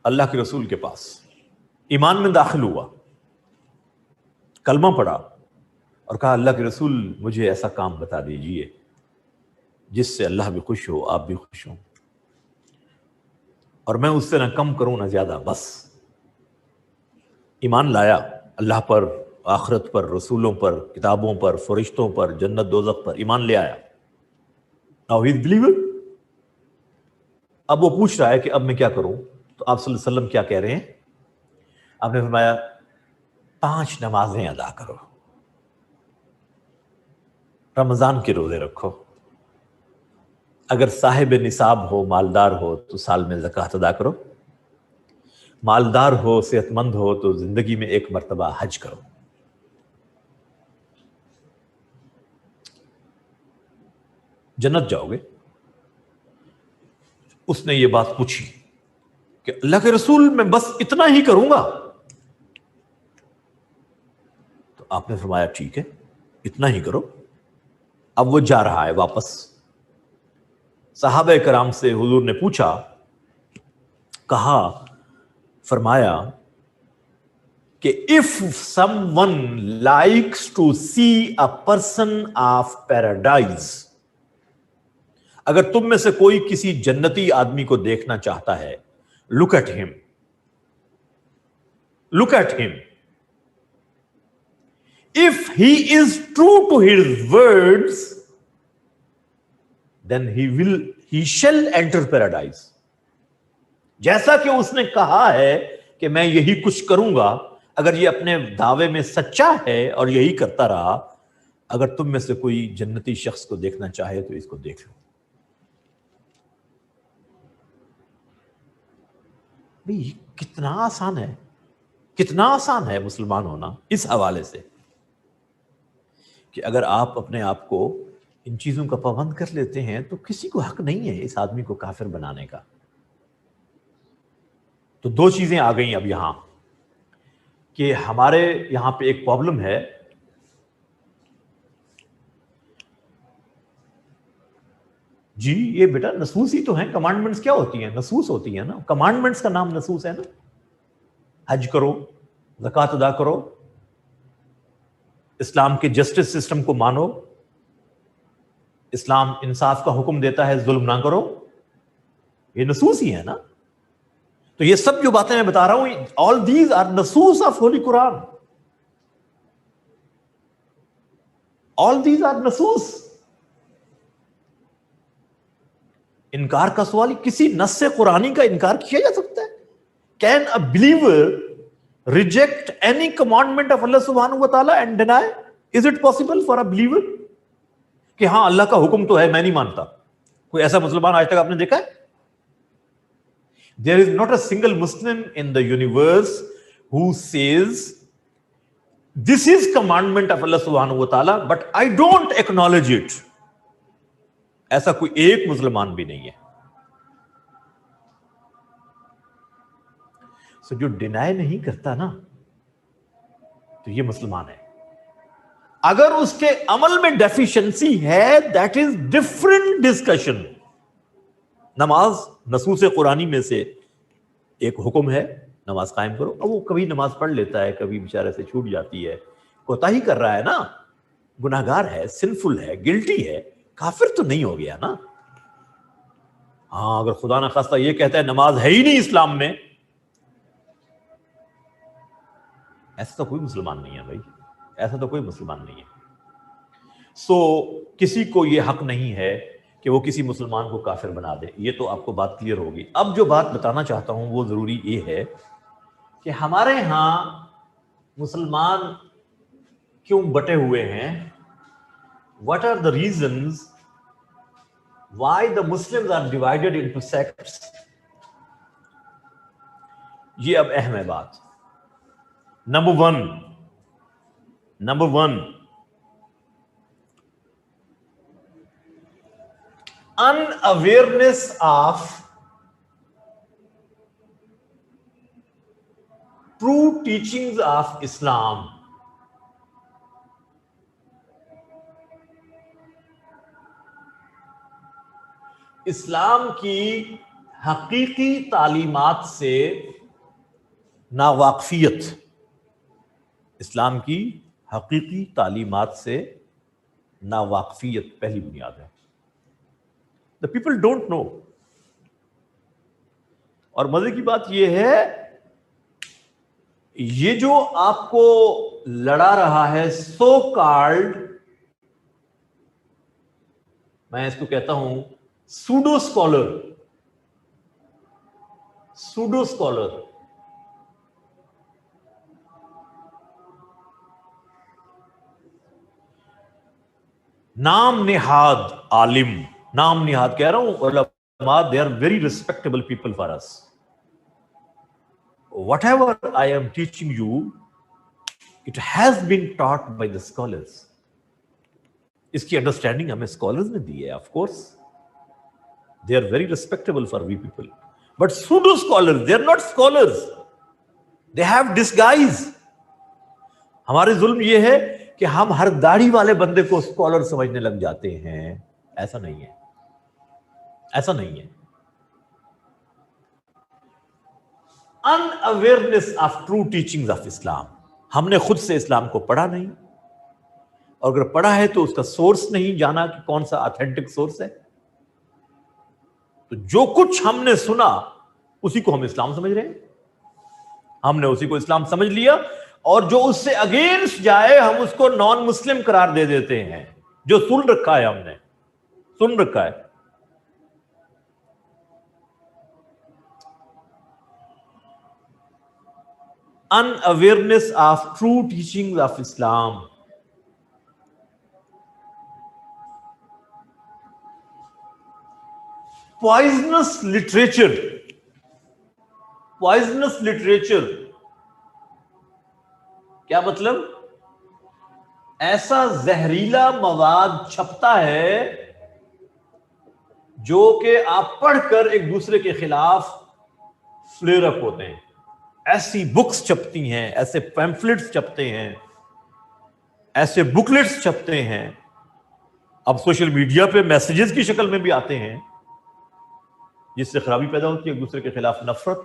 اللہ کے رسول کے پاس، ایمان میں داخل ہوا، کلمہ پڑھا اور کہا اللہ کے رسول مجھے ایسا کام بتا دیجئے جس سے اللہ بھی خوش ہو، آپ بھی خوش ہوں، اور میں اس سے نہ کم کروں نہ زیادہ، بس. ایمان لایا اللہ پر، آخرت پر، رسولوں پر، کتابوں پر، فرشتوں پر، جنت دوزخ پر ایمان لے آیا. Now he is believer. اب وہ پوچھ رہا ہے کہ اب میں کیا کروں؟ تو آپ صلی اللہ علیہ وسلم کیا کہہ رہے ہیں؟ آپ نے فرمایا 5 نمازیں ادا کرو، رمضان کے روزے رکھو، اگر صاحب نصاب ہو، مالدار ہو تو سال میں زکوٰۃ ادا کرو، مالدار ہو، صحت مند ہو تو زندگی میں 1 مرتبہ حج کرو. جنت جاؤ گے. اس نے یہ بات پوچھی کہ اللہ کے رسول میں بس اتنا ہی کروں گا. تو آپ نے فرمایا ٹھیک ہے اتنا ہی کرو. اب وہ جا رہا ہے واپس. صحابہ کرام سے حضور نے پوچھا، کہا، فرمایا کہ if someone likes to see a person of paradise، اگر تم میں سے کوئی کسی جنتی آدمی کو دیکھنا چاہتا ہے، look at him، look at him. If he is true to his words, then he shall enter paradise. جیسا کہ اس نے کہا ہے کہ میں یہی کچھ کروں گا، اگر یہ اپنے دعوے میں سچا ہے اور یہی کرتا رہا، اگر تم میں سے کوئی جنتی شخص کو دیکھنا چاہے تو اس کو دیکھ لو. بھئی کتنا آسان ہے، کتنا آسان ہے مسلمان ہونا اس حوالے سے کہ اگر آپ اپنے آپ کو ان چیزوں کا پابند کر لیتے ہیں تو کسی کو حق نہیں ہے اس آدمی کو کافر بنانے کا. تو 2 چیزیں آ گئیں اب یہاں کہ ہمارے یہاں پہ ایک پرابلم ہے. جی یہ بیٹا نصوص ہی تو ہیں. کمانڈمنٹس کیا ہوتی ہیں؟ نصوص ہوتی ہیں نا. کمانڈمنٹس کا نام نصوص ہے نا. حج کرو، زکوٰۃ ادا کرو، اسلام کے جسٹس سسٹم کو مانو، اسلام انصاف کا حکم دیتا ہے ظلم نہ کرو، یہ نصوص ہی ہے نا. تو یہ سب جو باتیں میں بتا رہا ہوں، all these are نصوص of Holy Quran. all these are نصوص. انکار کا سوال کسی نص قرآنی کا انکار کیا جا سکتا ہے؟ Can a believer reject any commandment of Allah subhanahu wa ta'ala and deny? Is it possible for a believer کہ ہاں اللہ کا حکم تو ہے میں نہیں مانتا؟ کوئی ایسا مسلمان آج تک آپ نے دیکھا ہے؟ There is not a single Muslim in the universe who says this is commandment of Allah subhanahu wa ta'ala but I don't acknowledge it. ایسا کوئی ایک مسلمان بھی نہیں ہے. So جو ڈینائی نہیں کرتا نا تو یہ مسلمان ہے. اگر اس کے عمل میں ڈیفیشنسی ہے that is different discussion. نماز نصوص قرآنی میں سے ایک حکم ہے، نماز قائم کرو. اب وہ کبھی نماز پڑھ لیتا ہے، کبھی بیچارے سے چھوٹ جاتی ہے، کوتاہی کر رہا ہے نا، گناہگار ہے، سنفل ہے، گلٹی ہے، کافر تو نہیں ہو گیا نا. ہاں اگر خدا نہ خواستہ یہ کہتا ہے نماز ہے ہی نہیں اسلام میں، ایسا تو کوئی مسلمان نہیں ہے بھائی، ایسا تو کوئی مسلمان نہیں ہے. سو کسی کو یہ حق نہیں ہے کہ وہ کسی مسلمان کو کافر بنا دے. یہ تو آپ کو بات کلیئر ہوگی. اب جو بات بتانا چاہتا ہوں وہ ضروری یہ ہے کہ ہمارے ہاں مسلمان کیوں بٹے ہوئے ہیں. What are the reasons why the Muslims are divided into sects? یہ اب اہم ہے بات. Number one unawareness of true teachings of Islam. اسلام کی حقیقی تعلیمات سے ناواقفیت، اسلام کی حقیقی تعلیمات سے ناواقفیت پہلی بنیاد ہے. The people don't know. اور مزے کی بات یہ ہے، یہ جو آپ کو لڑا رہا ہے سو کالڈ، میں اس کو کہتا ہوں سوڈو اسکالر، سوڈو اسکالر، نام نہاد عالم، نام نہاد کہہ رہا ہوں علماء، they are very respectable people for us. Whatever I am teaching you, it has been taught by the scholars. اس کی انڈرسٹینڈنگ ہمیں اسکالرز نے دی ہے. Of course they are very respectable for we people, but pseudo scholars, they are not scholars, they have disguise. ہمارے ظلم یہ ہے کہ ہم ہر داڑھی والے بندے کو اسکالر سمجھنے لگ جاتے ہیں. ایسا نہیں ہے، ایسا نہیں ہے. In awareness of true teachings of Islam, ہم نے خود سے اسلام کو پڑھا نہیں، اور اگر پڑھا ہے تو اس کا سورس نہیں جانا کہ کون سا آتھینٹک سورس ہے. تو جو کچھ ہم نے سنا اسی کو ہم اسلام سمجھ رہے ہیں، ہم نے اسی کو اسلام سمجھ لیا، اور جو اس سے اگینسٹ جائے ہم اس کو نان مسلم قرار دے دیتے ہیں. جو سن رکھا ہے، ہم نے سن رکھا ہے. Unawareness of true teachings of Islam. Poisonous literature. Poisonous literature. کیا مطلب؟ ایسا زہریلا مواد چھپتا ہے جو کہ آپ پڑھ کر ایک دوسرے کے خلاف فلیئر اپ ہوتے ہیں. ایسی بکس چھپتی ہیں، ایسے پیمفلٹس چھپتے ہیں، ایسے بکلیٹس چھپتے ہیں، اب سوشل میڈیا پہ میسیجز کی شکل میں بھی آتے ہیں، جس سے خرابی پیدا ہوتی ہے، ایک دوسرے کے خلاف نفرت،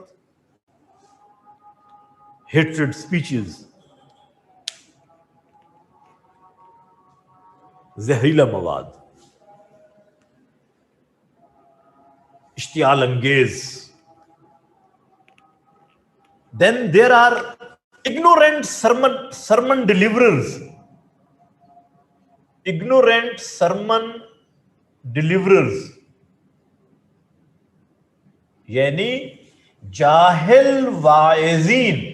ہیٹریڈ سپیچز، زہریلا مواد، اشتعال انگیز. Then there are ignorant sermon deliverers. Ignorant sermon deliverers. یعنی جاہل واعظین.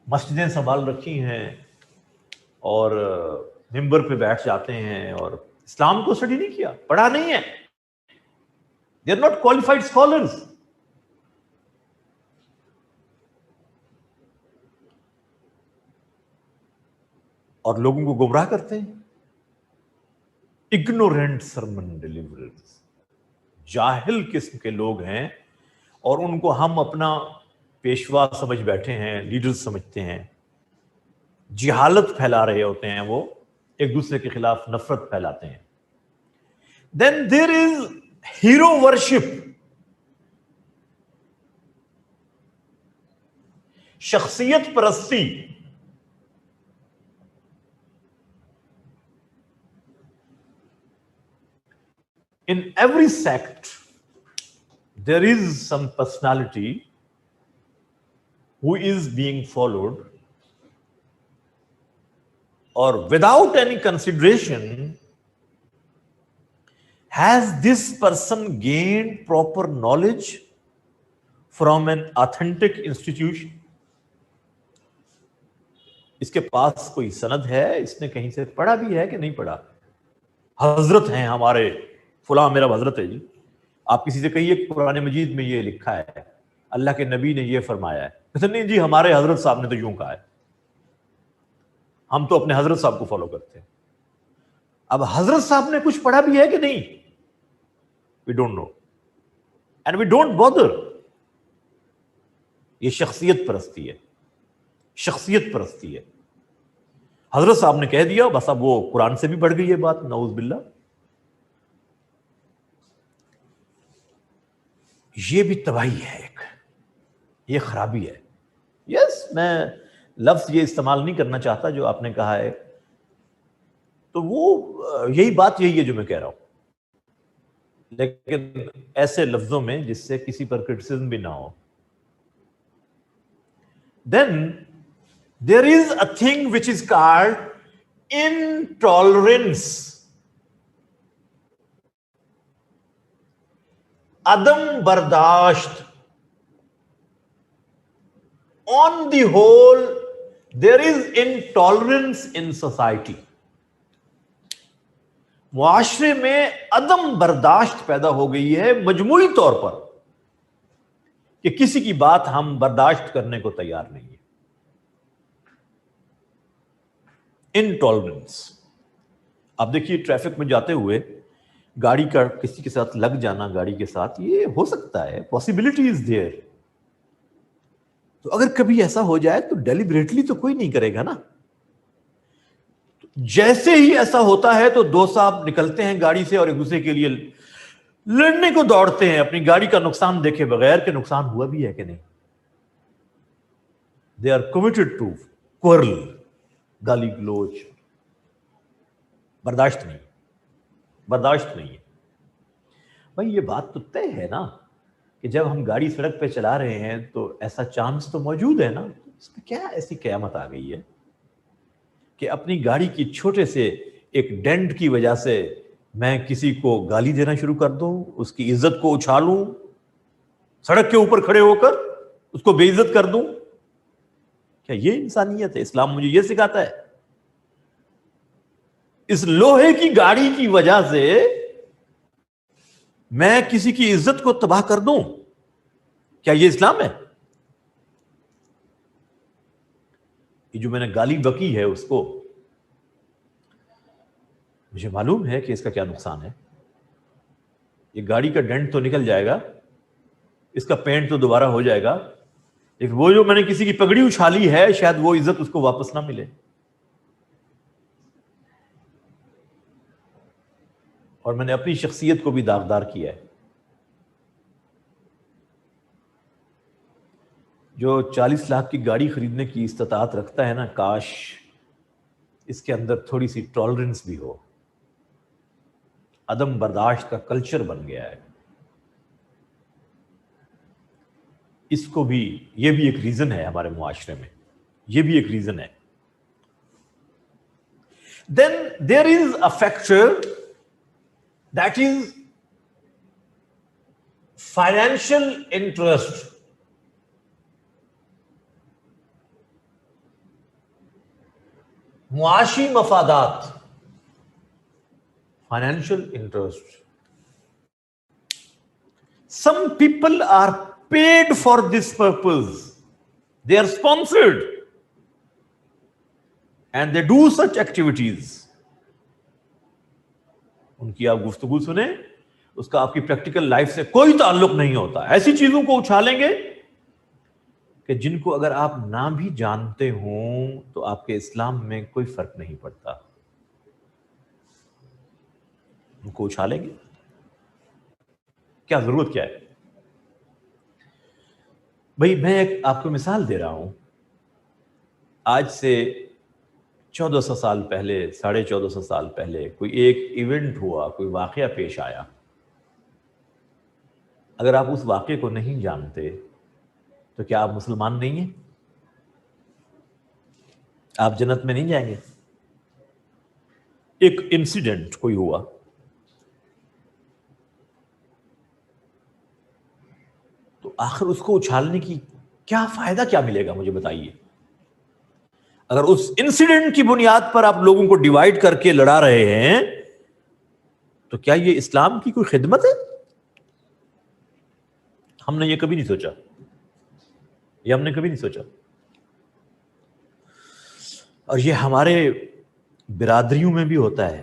مسجدیں سنبھال رکھی ہیں اور ممبر پہ بیٹھ جاتے ہیں اور اسلام کو اسٹڈی نہیں کیا، پڑھا نہیں ہے. They are not qualified scholars. اور لوگوں کو گمراہ کرتے ہیں. Ignorant sermon deliverers. جاہل قسم کے لوگ ہیں، اور ان کو ہم اپنا پیشوا سمجھ بیٹھے ہیں، لیڈر سمجھتے ہیں. جہالت پھیلا رہے ہوتے ہیں، وہ ایک دوسرے کے خلاف نفرت پھیلاتے ہیں. Then there is hero worship. شخصیت پرستی. In every sect there is some personality who is being followed, or without any consideration, has this person gained proper knowledge from an authentic institution? اس کے پاس کوئی سند ہے، اس نے کہیں سے پڑھا بھی ہے کہ نہیں پڑھا؟ حضرت ہیں ہمارے، فلاں میرا حضرت ہے جی. آپ کسی سے کہیے قرآن مجید میں یہ لکھا ہے، اللہ کے نبی نے یہ فرمایا ہے، کہتے نہیں جی ہمارے حضرت صاحب نے تو یوں کہا ہے. ہم تو اپنے حضرت صاحب کو فالو کرتے ہیں. اب حضرت صاحب نے کچھ پڑھا بھی ہے کہ نہیں؟ We don't know. And we don't bother. یہ شخصیت پرستی ہے، شخصیت پرستی ہے. حضرت صاحب نے کہہ دیا بس، اب وہ قرآن سے بھی بڑھ گئی یہ بات، نعوذ باللہ. یہ بھی تباہی ہے، ایک یہ خرابی ہے. یس، میں لفظ یہ استعمال نہیں کرنا چاہتا جو آپ نے کہا ہے، تو وہ یہی بات یہی ہے جو میں کہہ رہا ہوں، لیکن ایسے لفظوں میں جس سے کسی پر کرٹیسزم بھی نہ ہو. Then there is a thing which is called intolerance, عدم برداشت. On the whole there is intolerance in society. معاشرے میں عدم برداشت پیدا ہو گئی ہے مجموعی طور پر، کہ کسی کی بات ہم برداشت کرنے کو تیار نہیں ہے. انٹالرنس. آپ دیکھیے ٹریفک میں جاتے ہوئے گاڑی کا کسی کے ساتھ لگ جانا، گاڑی کے ساتھ، یہ ہو سکتا ہے، پاسبلٹی از دیئر. تو اگر کبھی ایسا ہو جائے تو ڈیلیبریٹلی تو کوئی نہیں کرے گا نا. جیسے ہی ایسا ہوتا ہے تو دو صاحب نکلتے ہیں گاڑی سے اور ایک دوسرے کے لیے لڑنے کو دوڑتے ہیں، اپنی گاڑی کا نقصان دیکھے بغیر کہ نقصان ہوا بھی ہے کہ نہیں. They are committed to quarrel، گالی گلوچ. برداشت نہیں، برداشت نہیں ہے. بھائی یہ بات تو طے ہے نا کہ جب ہم گاڑی سڑک پہ چلا رہے ہیں تو ایسا چانس تو موجود ہے نا. اس میں کیا ایسی قیامت آ گئی ہے کہ اپنی گاڑی کی چھوٹے سے ایک ڈینٹ کی وجہ سے میں کسی کو گالی دینا شروع کر دوں، اس کی عزت کو اچھالوں، سڑک کے اوپر کھڑے ہو کر اس کو بے عزت کر دوں؟ کیا یہ انسانیت ہے؟ اسلام مجھے یہ سکھاتا ہے. اس لوہے کی گاڑی کی وجہ سے میں کسی کی عزت کو تباہ کر دوں؟ کیا یہ اسلام ہے؟ یہ جو میں نے گالی بکی ہے اس کو، مجھے معلوم ہے کہ اس کا کیا نقصان ہے. یہ گاڑی کا ڈینٹ تو نکل جائے گا، اس کا پینٹ تو دوبارہ ہو جائے گا، لیکن وہ جو میں نے کسی کی پگڑی اچھالی ہے شاید وہ عزت اس کو واپس نہ ملے. اور میں نے اپنی شخصیت کو بھی داغدار کیا ہے. جو 40 لاکھ کی گاڑی خریدنے کی استطاعت رکھتا ہے نا، کاش اس کے اندر تھوڑی سی ٹالرنس بھی ہو. عدم برداشت کا کلچر بن گیا ہے. اس کو بھی، یہ بھی ایک ریزن ہے ہمارے معاشرے میں، یہ بھی ایک ریزن ہے. Then there is a factor that is financial interest. معاشی مفادات، financial interest. Some people are paid for this purpose. They are sponsored and they do such activities. ان کی آپ گفتگو سنیں، اس کا آپ کی پریکٹیکل لائف سے کوئی تعلق نہیں ہوتا. ایسی چیزوں کو اچھالیں گے کہ جن کو اگر آپ نہ بھی جانتے ہوں تو آپ کے اسلام میں کوئی فرق نہیں پڑتا. ان کو اچھالیں گے. کیا ضرورت کیا ہے؟ بھائی میں ایک آپ کو مثال دے رہا ہوں. آج سے 1400 سال پہلے، 1450 سال پہلے کوئی ایک ایونٹ ہوا، کوئی واقعہ پیش آیا. اگر آپ اس واقعے کو نہیں جانتے تو کیا آپ مسلمان نہیں ہیں؟ آپ جنت میں نہیں جائیں گے؟ ایک انسیڈنٹ کوئی ہوا، تو آخر اس کو اچھالنے کی کیا فائدہ، کیا ملے گا مجھے بتائیے. اگر اس انسیڈنٹ کی بنیاد پر آپ لوگوں کو ڈیوائیڈ کر کے لڑا رہے ہیں تو کیا یہ اسلام کی کوئی خدمت ہے؟ ہم نے یہ کبھی نہیں سوچا، یہ ہم نے کبھی نہیں سوچا. اور یہ ہمارے برادریوں میں بھی ہوتا ہے.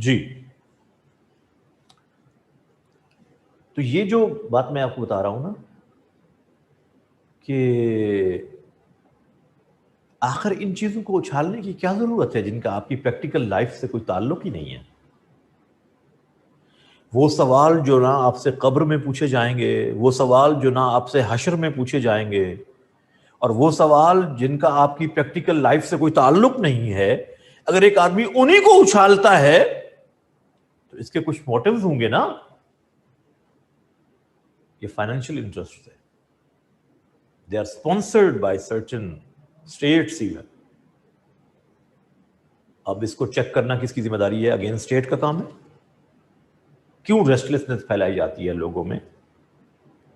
جی، تو یہ جو بات میں آپ کو بتا رہا ہوں نا کہ آخر ان چیزوں کو اچھالنے کی کیا ضرورت ہے جن کا آپ کی پریکٹیکل لائف سے کوئی تعلق ہی نہیں ہے. وہ سوال جو نہ آپ سے قبر میں پوچھے جائیں گے، وہ سوال جو نہ آپ سے حشر میں پوچھے جائیں گے، اور وہ سوال جن کا آپ کی پریکٹیکل لائف سے کوئی تعلق نہیں ہے، اگر ایک آدمی انہی کو اچھالتا ہے تو اس کے کچھ موٹیوز ہوں گے نا. یہ فائنینشیل انٹرسٹ ہے. They are sponsored by certain states even. اب اس کو چیک کرنا کس کی ذمہ داری ہے؟ اگین اسٹیٹ کا کام ہے. کیوں ریسٹلیسنس پھیلائی جاتی ہے لوگوں میں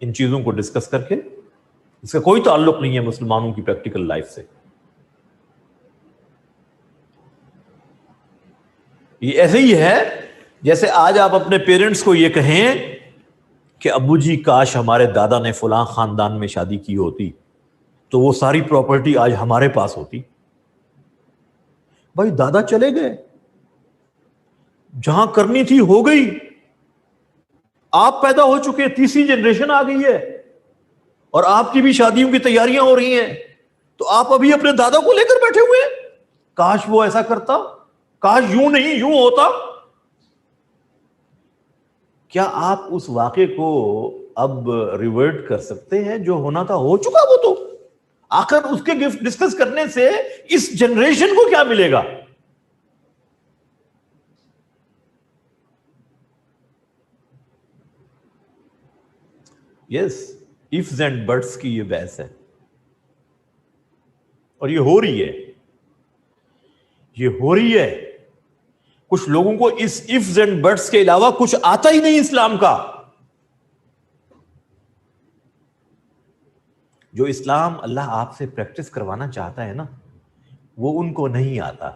ان چیزوں کو ڈسکس کر کے؟ اس کا کوئی تعلق نہیں ہے مسلمانوں کی پریکٹیکل لائف سے. یہ ایسے ہی ہے جیسے آج آپ اپنے پیرنٹس کو یہ کہیں کہ ابو جی کاش ہمارے دادا نے فلاں خاندان میں شادی کی ہوتی تو وہ ساری پراپرٹی آج ہمارے پاس ہوتی. بھائی دادا چلے گئے، جہاں کرنی تھی ہو گئی، آپ پیدا ہو چکے، تیسری جنریشن آ گئی ہے اور آپ کی بھی شادیوں کی تیاریاں ہو رہی ہیں، تو آپ ابھی اپنے دادا کو لے کر بیٹھے ہوئے ہیں. کاش وہ ایسا کرتا، کاش یوں نہیں یوں ہوتا. کیا آپ اس واقعے کو اب ریورٹ کر سکتے ہیں؟ جو ہونا تھا ہو چکا وہ تو. آخر اس کے ڈسکس کرنے سے اس جنریشن کو کیا ملے گا؟ یس، ifs اینڈ بٹس کی یہ بحث ہے اور یہ ہو رہی ہے. یہ ہو رہی ہے. کچھ لوگوں کو اس ifs اینڈ بٹس کے علاوہ کچھ آتا ہی نہیں اسلام کا. جو اسلام اللہ آپ سے پریکٹس کروانا چاہتا ہے نا وہ ان کو نہیں آتا،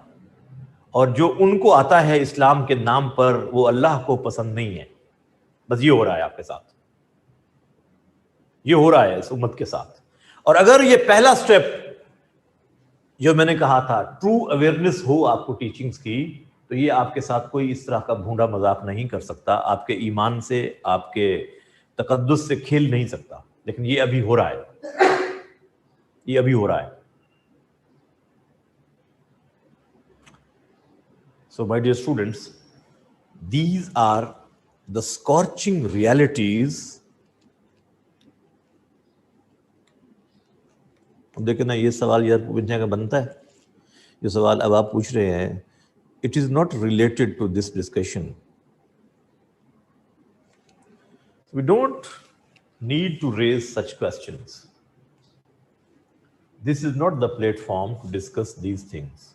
اور جو ان کو آتا ہے اسلام کے نام پر وہ اللہ کو پسند نہیں ہے. بس یہ ہو رہا ہے آپ کے ساتھ، یہ ہو رہا ہے اس امت کے ساتھ. اور اگر یہ پہلا سٹیپ جو میں نے کہا تھا ٹرو اویئرنیس ہو آپ کو ٹیچنگز کی، تو یہ آپ کے ساتھ کوئی اس طرح کا بھونڈا مذاق نہیں کر سکتا، آپ کے ایمان سے، آپ کے تقدس سے کھیل نہیں سکتا. لیکن یہ ابھی ہو رہا ہے، یہ ابھی ہو رہا ہے. So my dear students, these are the scorching realities. دیکھیں نا یہ سوال یار پوچھنے کا بنتا ہے. جو سوال اب آپ پوچھ رہے ہیں it is not related to this discussion. We don't need to raise such questions. This is not the platform to discuss these things.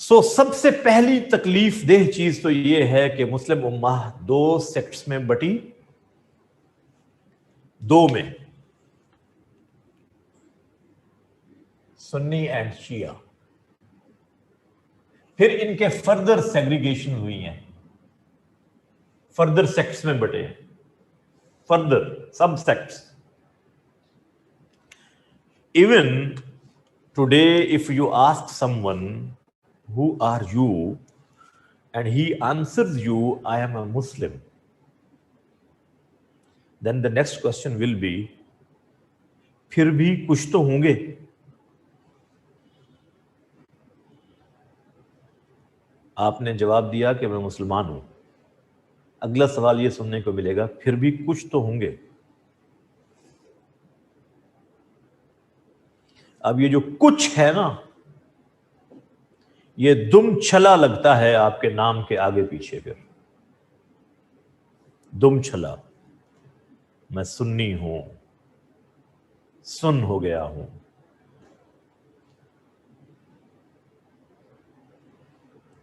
سو سب سے پہلی تکلیف دہ چیز تو یہ ہے کہ مسلم امہ دو سیکٹس میں بٹی، دو میں، سنی اینڈ شیعہ. پھر ان کے فردر سیگریگیشن ہوئی ہیں، فردر سیکٹس میں بٹے ہیں، further sub sects. Even today if you ask someone who are you and he answers you I am a Muslim, then the next question will be پھر بھی کچھ تو ہوں گے. آپ نے جواب دیا کہ میں مسلمان ہوں، اگلا سوال یہ سننے کو ملے گا پھر بھی کچھ تو ہوں گے. اب یہ جو کچھ ہے نا یہ دم چھلا لگتا ہے آپ کے نام کے آگے پیچھے. پھر دم چھلا، میں سنی ہوں، سن ہو گیا ہوں،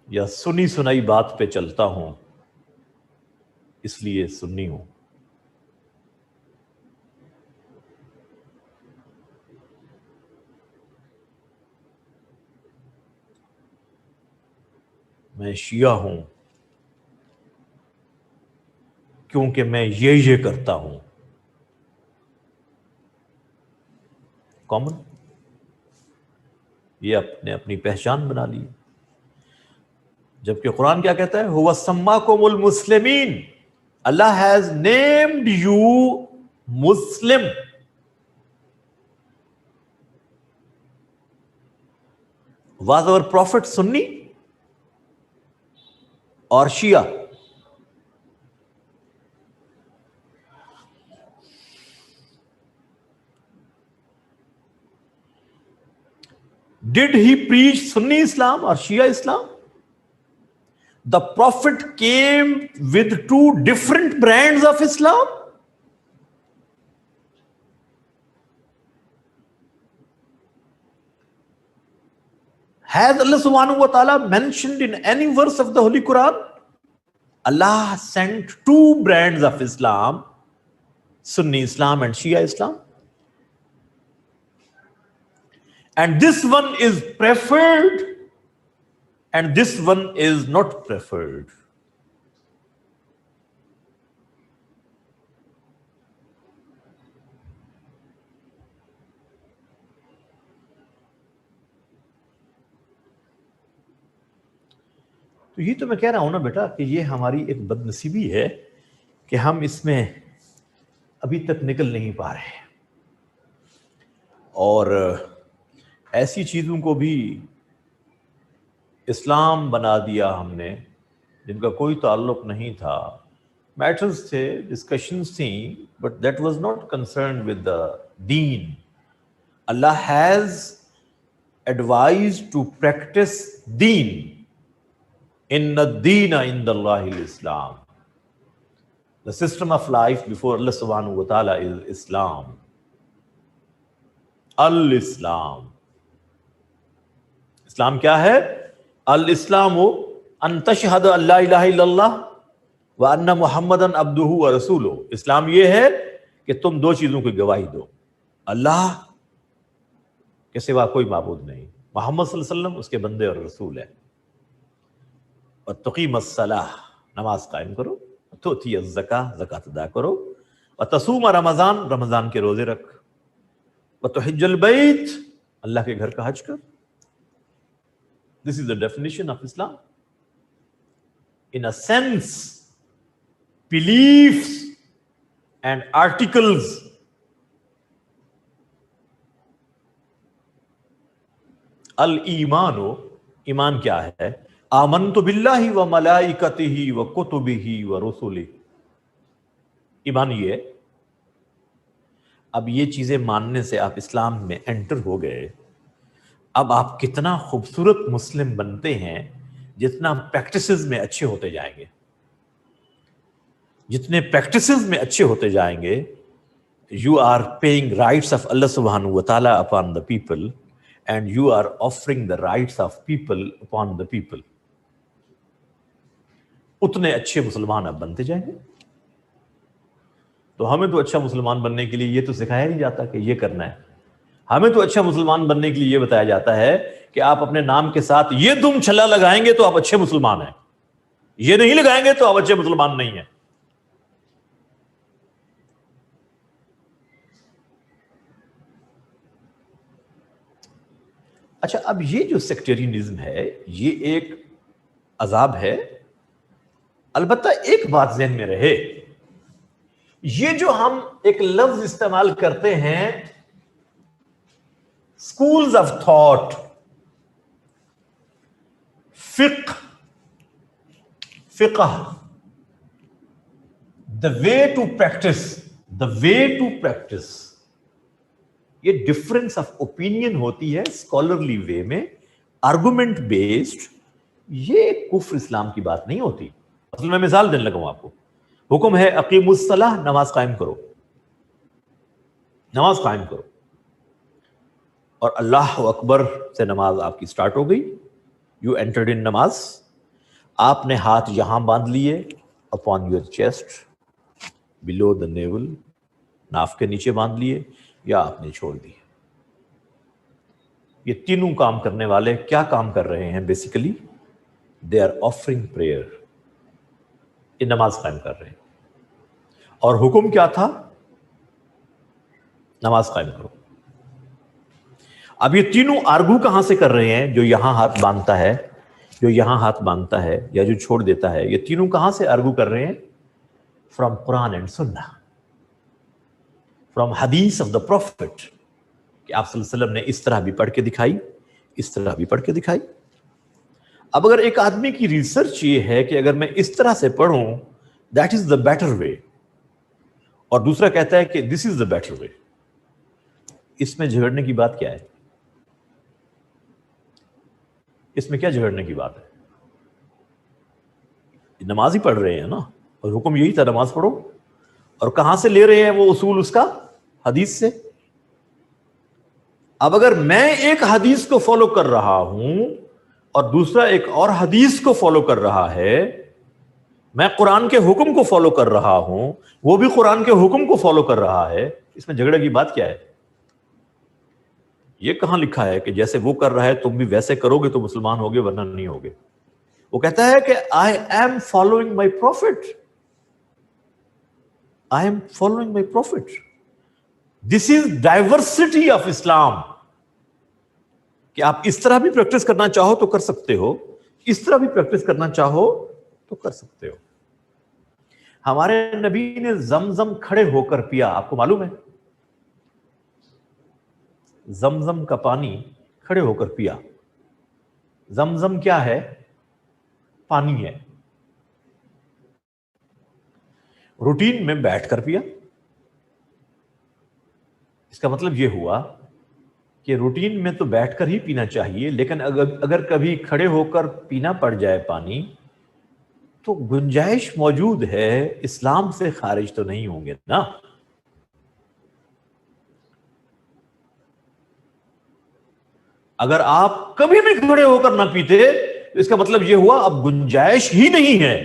یا سنی سنائی بات پہ چلتا ہوں اس لیے سنی ہوں. میں شیعہ ہوں کیونکہ میں یہ کرتا ہوں. کامن، یہ اپنی پہچان بنا لی. جبکہ قرآن کیا کہتا ہے؟ هو سماکم المسلمین، اللہ has named you Muslim. Was our prophet Sunni or Shia? Did he preach Sunni Islam or Shia Islam? The prophet came with two different brands of Islam. Has Allah subhanahu wa ta'ala mentioned in any verse of the Holy Quran? Allah sent two brands of Islam, Sunni Islam and Shia Islam. And this one is preferred and this one is not preferred. تو یہ تو میں کہہ رہا ہوں نا بیٹا کہ یہ ہماری ایک بد نصیبی ہے کہ ہم اس میں ابھی تک نکل نہیں پا رہے، اور ایسی چیزوں کو بھی اسلام بنا دیا ہم نے جن کا کوئی تعلق نہیں تھا. میٹرز تھے، ڈسکشنز تھیں، but that was not concerned with the دین. اللہ ہیز ایڈوائزڈ ٹو پریکٹس دین. ان الدین عند اللہ الاسلام. The system of life before Allah subhanahu wa ta'ala is Islam. Al-Islam. اسلام کیا ہے؟ الاسلام ان تشہد ان لا الہ الا اللہ وان محمدا عبدہ ورسولہ. اسلام یہ ہے کہ تم دو چیزوں کی گواہی دو: اللہ کے سوا کوئی معبود نہیں، محمد صلی اللہ علیہ وسلم اس کے بندے اور رسول ہے. وتقیم الصلاۃ، نماز قائم کرو. تؤتی الزکاۃ، زکوٰۃ ادا کرو. وتصوم رمضان، رمضان کے روزے رکھ. وتحج البیت، اللہ کے گھر کا حج کر. This is the definition of Islam. In a sense, beliefs and articles al-ایمان، ایمان کیا ہے؟ آمنت باللہ و ملائکتہ و کتبہ و رسلہ. ایمان یہ ہے. اب یہ چیزیں ماننے سے آپ اسلام میں انٹر ہو گئے. اب آپ کتنا خوبصورت مسلم بنتے ہیں جتنا پریکٹسز میں اچھے ہوتے جائیں گے. جتنے پریکٹسز میں اچھے ہوتے جائیں گے، you are paying rights of اللہ سبحانہ و تعالیٰ upon the people and you are offering the rights of people upon the people. اتنے اچھے مسلمان آپ بنتے جائیں گے. تو ہمیں تو اچھا مسلمان بننے کے لیے یہ تو سکھایا نہیں جاتا کہ یہ کرنا ہے. ہمیں تو اچھا مسلمان بننے کے لیے یہ بتایا جاتا ہے کہ آپ اپنے نام کے ساتھ یہ دم چھلا لگائیں گے تو آپ اچھے مسلمان ہیں، یہ نہیں لگائیں گے تو آپ اچھے مسلمان نہیں ہیں. اچھا، اب یہ جو سیکٹرینزم ہے یہ ایک عذاب ہے. البتہ ایک بات ذہن میں رہے، یہ جو ہم ایک لفظ استعمال کرتے ہیں schools of thought، فقہ، the way to practice، یہ ڈفرنس آف اوپینین ہوتی ہے اسکالرلی وے میں، آرگومنٹ بیسڈ. یہ کفر اسلام کی بات نہیں ہوتی. اصل میں مثال دینے لگا ہوں آپ کو. حکم ہے اقیم الصلاۃ، نماز قائم کرو، نماز قائم کرو. اور اللہ اکبر سے نماز آپ کی سٹارٹ ہو گئی. یو انٹرڈ ان نماز. آپ نے ہاتھ یہاں باندھ لیے اپون یور چیسٹ، بلو دا نیول، ناف کے نیچے باندھ لیے، یا آپ نے چھوڑ دیے. یہ تینوں کام کرنے والے کیا کام کر رہے ہیں؟ Basically they are offering prayer. یہ نماز قائم کر رہے ہیں. اور حکم کیا تھا؟ نماز قائم کرو. اب یہ تینوں آرگو کہاں سے کر رہے ہیں؟ جو یہاں ہاتھ باندھتا ہے جو یہاں ہاتھ باندھتا ہے یا جو چھوڑ دیتا ہے، یہ تینوں کہاں سے ارگو کر رہے ہیں؟ فرام قرآن اینڈ سنہ، فرام حدیث آف دا پروفٹ، کہ آپ صلی اللہ علیہ وسلم نے اس طرح بھی پڑھ کے دکھائی، اس طرح بھی پڑھ کے دکھائی۔ اب اگر ایک آدمی کی ریسرچ یہ ہے کہ اگر میں اس طرح سے پڑھوں that is the better way, اور دوسرا کہتا ہے کہ دس از دا بیٹر وے، اس میں جھگڑنے کی بات کیا ہے؟ اس میں کیا جھگڑنے کی بات ہے؟ نماز ہی پڑھ رہے ہیں نا، اور حکم یہی تھا نماز پڑھو، اور کہاں سے لے رہے ہیں وہ اصول اس کا؟ حدیث سے۔ اب اگر میں ایک حدیث کو فالو کر رہا ہوں اور دوسرا ایک اور حدیث کو فالو کر رہا ہے، میں قرآن کے حکم کو فالو کر رہا ہوں، وہ بھی قرآن کے حکم کو فالو کر رہا ہے، اس میں جھگڑے کی بات کیا ہے؟ یہ کہاں لکھا ہے کہ جیسے وہ کر رہا ہے تم بھی ویسے کرو گے تو مسلمان ہوگے ورنہ نہیں ہوگے؟ وہ کہتا ہے کہ I am following my prophet. I am following my prophet. This is diversity of Islam. کہ آپ اس طرح بھی پریکٹس کرنا چاہو تو کر سکتے ہو، اس طرح بھی پریکٹس کرنا چاہو تو کر سکتے ہو۔ ہمارے نبی نے زمزم کھڑے ہو کر پیا، آپ کو معلوم ہے؟ زمزم کا پانی کھڑے ہو کر پیا۔ زمزم کیا ہے؟ پانی ہے۔ روٹین میں بیٹھ کر پیا، اس کا مطلب یہ ہوا کہ روٹین میں تو بیٹھ کر ہی پینا چاہیے، لیکن اگر کبھی کھڑے ہو کر پینا پڑ جائے پانی تو گنجائش موجود ہے، اسلام سے خارج تو نہیں ہوں گے نا۔ اگر آپ کبھی بھی کھڑے ہو کر نہ پیتے تو اس کا مطلب یہ ہوا اب گنجائش ہی نہیں ہے۔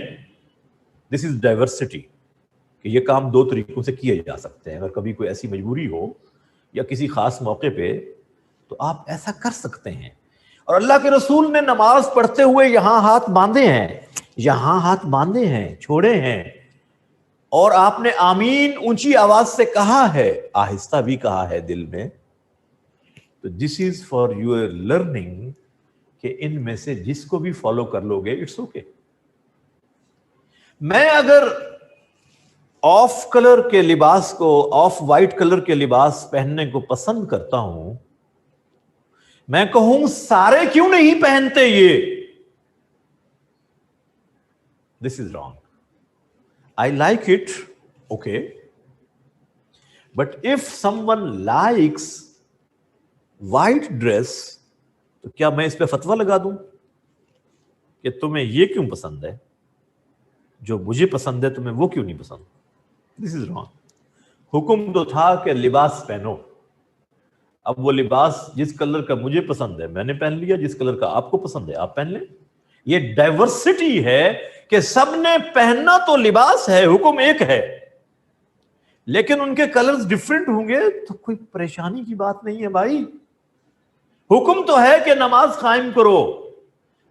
دس از ڈائیورسٹی، کہ یہ کام دو طریقوں سے کیے جا سکتے ہیں۔ اگر کبھی کوئی ایسی مجبوری ہو یا کسی خاص موقع پہ تو آپ ایسا کر سکتے ہیں۔ اور اللہ کے رسول نے نماز پڑھتے ہوئے یہاں ہاتھ باندھے ہیں، یہاں ہاتھ باندھے ہیں، چھوڑے ہیں، اور آپ نے آمین اونچی آواز سے کہا ہے، آہستہ بھی کہا ہے دل میں۔ تو دس از فار یور لرننگ کہ ان میں سے جس کو بھی فالو کر لو گے اٹس اوکے۔ میں اگر آف کلر کے لباس کو، آف وائٹ کلر کے لباس پہننے کو پسند کرتا ہوں، میں کہوں سارے کیوں نہیں پہنتے یہ، this is wrong. I like it, okay, but if someone likes white dress تو کیا میں اس پہ فتویٰ لگا دوں کہ تمہیں یہ کیوں پسند ہے؟ جو مجھے پسند ہے تمہیں وہ کیوں نہیں پسند؟ دس از رانگ۔ حکم تو تھا کہ لباس پہنو، اب وہ لباس جس کلر کا مجھے پسند ہے میں نے پہن لیا، جس کلر کا آپ کو پسند ہے آپ پہن لیں۔ یہ ڈائیورسٹی ہے کہ سب نے پہننا تو لباس ہے، حکم ایک ہے، لیکن ان کے کلرز ڈیفرنٹ ہوں گے تو کوئی پریشانی کی بات نہیں ہے بھائی۔ حکم تو ہے کہ نماز قائم کرو۔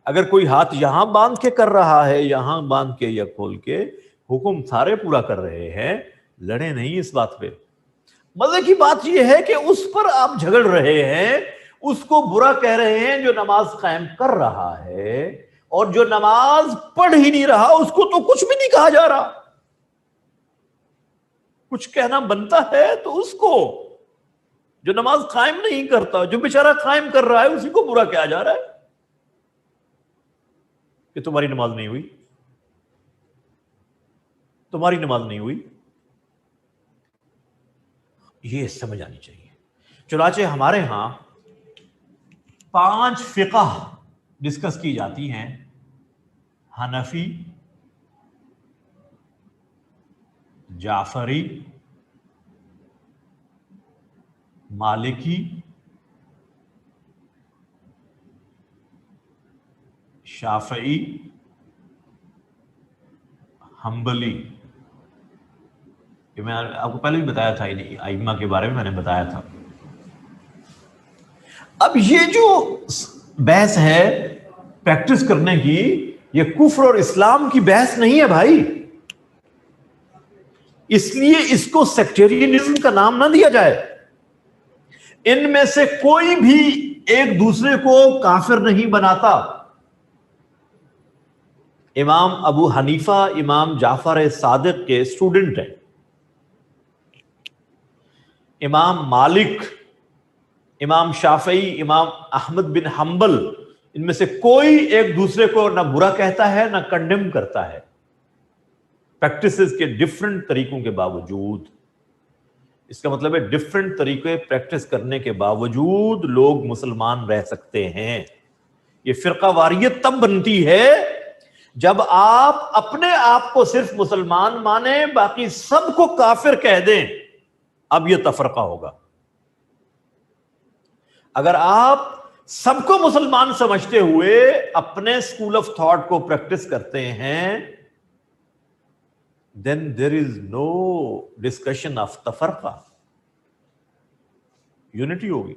اگر کوئی ہاتھ یہاں باندھ کے کر رہا ہے، یہاں باندھ کے یا کھول کے، حکم سارے پورا کر رہے ہیں، لڑے نہیں اس بات پہ۔ مزے کی بات یہ ہے کہ اس پر آپ جھگڑ رہے ہیں، اس کو برا کہہ رہے ہیں جو نماز قائم کر رہا ہے، اور جو نماز پڑھ ہی نہیں رہا اس کو تو کچھ بھی نہیں کہا جا رہا۔ کچھ کہنا بنتا ہے تو اس کو، جو نماز قائم نہیں کرتا، جو بیچارہ قائم کر رہا ہے اسی کو برا کہا جا رہا ہے کہ تمہاری نماز نہیں ہوئی، تمہاری نماز نہیں ہوئی۔ یہ سمجھ آنی چاہیے۔ چنانچہ ہمارے ہاں 5 فقہ ڈسکس کی جاتی ہیں: حنفی، جعفری، مالکی، شافعی، حنبلی۔ یہ میں آپ کو پہلے بھی بتایا تھا، ائمہ کے بارے میں میں نے بتایا تھا۔ اب یہ جو بحث ہے پریکٹس کرنے کی، یہ کفر اور اسلام کی بحث نہیں ہے بھائی، اس لیے اس کو سیکٹیرینزم کا نام نہ دیا جائے۔ ان میں سے کوئی بھی ایک دوسرے کو کافر نہیں بناتا۔ امام ابو حنیفہ امام جعفر صادق کے اسٹوڈنٹ ہیں. امام مالک، امام شافعی، امام احمد بن حنبل، ان میں سے کوئی ایک دوسرے کو نہ برا کہتا ہے نہ کنڈیم کرتا ہے، پریکٹسز کے ڈفرنٹ طریقوں کے باوجود. اس کا مطلب ہے ڈفرنٹ طریقے پریکٹس کرنے کے باوجود لوگ مسلمان رہ سکتے ہیں. یہ فرقہ واریت تب بنتی ہے جب آپ اپنے آپ کو صرف مسلمان مانیں، باقی سب کو کافر کہہ دیں. اب یہ تفرقہ ہوگا. اگر آپ سب کو مسلمان سمجھتے ہوئے اپنے اسکول آف تھاٹ کو پریکٹس کرتے ہیں، then there is no discussion of تفرقہ. یونٹی ہوگی.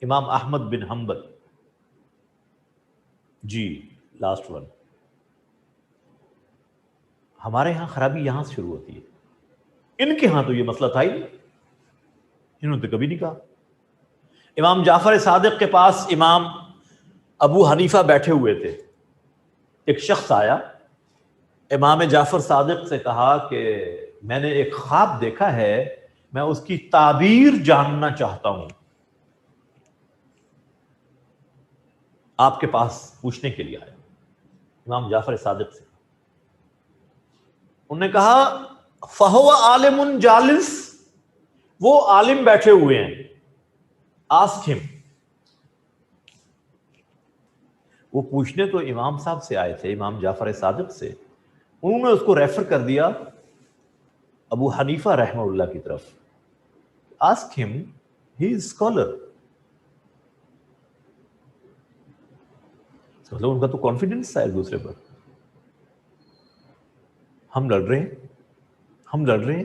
امام احمد بن حنبل. جی لاسٹ ون. ہمارے ہاں خرابی یہاں سے شروع ہوتی ہے. ان کے ہاں تو یہ مسئلہ تھا ہی نہیں، انہوں نے تو کبھی نہیں کہا. امام جعفر صادق کے پاس امام ابو حنیفہ بیٹھے ہوئے تھے. ایک شخص آیا، امام جعفر صادق سے کہا کہ میں نے ایک خواب دیکھا ہے، میں اس کی تعبیر جاننا چاہتا ہوں، آپ کے پاس پوچھنے کے لیے آیا. امام جعفر صادق سے انہوں نے کہا فَهُوَ عَالِمٌ جالس، وہ عالم بیٹھے ہوئے ہیں، آسک ہم. وہ پوچھنے تو امام صاحب سے آئے تھے، امام جعفر صادق سے. انہوں نے اس کو ریفر کر دیا ابو حنیفہ رحمہ اللہ کی طرف. آسک ہم، ہی از اسکالر. مطلب ان کا تو کانفیڈنس تھا ایک دوسرے پر. ہم لڑ رہے ہیں.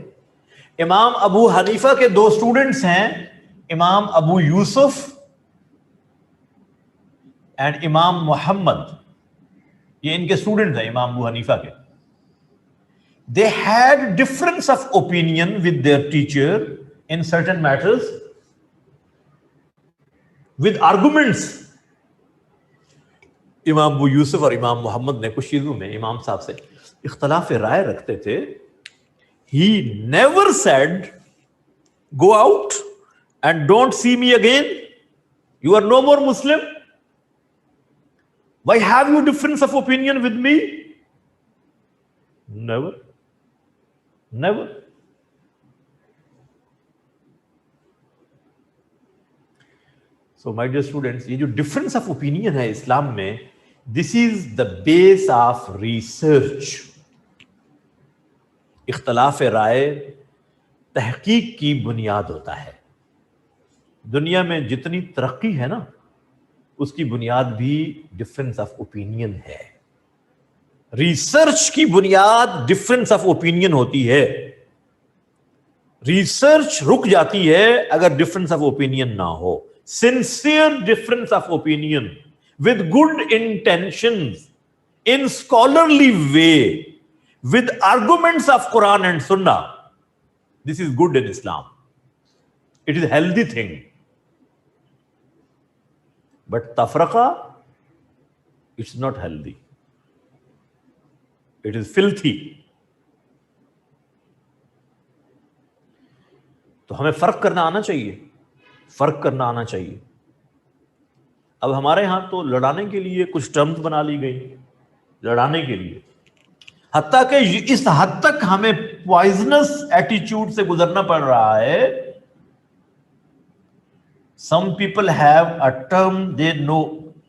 امام ابو حنیفہ کے دو سٹوڈنٹس ہیں، امام ابو یوسف اینڈ امام محمد. یہ ان کے سٹوڈنٹ ہیں امام ابو حنیفہ کے. They had difference of opinion with their teacher in certain matters with arguments. امام ابو یوسف اور امام محمد نے کچھ چیزوں میں امام صاحب سے اختلاف رائے رکھتے تھے. He never said, go out and don't see me again. You are no more Muslim. Why have you difference of opinion with me? Never. So my dear students, یہ جو difference of opinion ہے اسلام میں, this is the base of research. اختلاف رائے تحقیق کی بنیاد ہوتا ہے. دنیا میں جتنی ترقی ہے نا, اس کی بنیاد بھی ڈفرینس آف اوپینین ہے. ریسرچ کی بنیاد ڈفرینس آف اوپینین ہوتی ہے. ریسرچ رک جاتی ہے اگر ڈفرینس آف اوپینین نہ ہو. Sincere difference of opinion with good intentions in scholarly way with arguments of Quran and سنہ, this is good in Islam. It is healthy thing. But tafraqa, it's not healthy. It is filthy. تو ہمیں فرق کرنا آنا چاہیے. اب ہمارے ہاں تو لڑانے کے لیے کچھ ٹرمز بنا لی گئی, لڑانے کے لیے, حتیٰ کہ اس حد تک ہمیں پوائزنس ایٹیچیوڈ سے گزرنا پڑ رہا ہے. Some people have a term they know,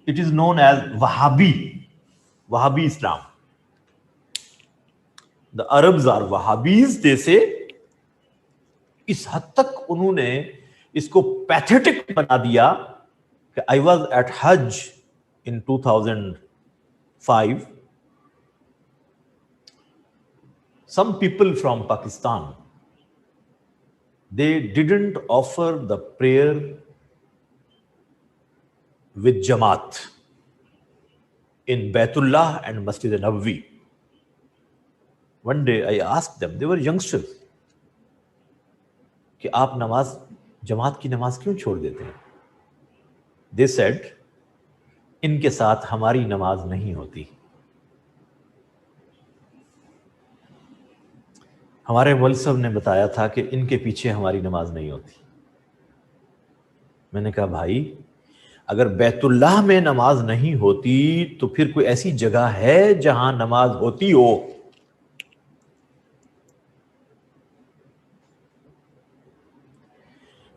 it is known as Wahhabi Islam. The Arabs are Wahhabis, they say. اس حد تک انہوں نے اس کو پیتھیٹک بنا دیا کہ I was at Hajj in 2005. Some people from Pakistan, they didn't offer the prayer with Jamaat in Baitullah and Masjid Nabawi. One day I asked them, they were youngsters, کہ آپ جماعت کی نماز کیوں چھوڑ دیتے ہیں؟ They said, ان کے ساتھ ہماری نماز نہیں ہوتی. ہمارے مولوی صاحب نے بتایا تھا کہ ان کے پیچھے ہماری نماز نہیں ہوتی. میں نے کہا بھائی اگر بیت اللہ میں نماز نہیں ہوتی تو پھر کوئی ایسی جگہ ہے جہاں نماز ہوتی ہو؟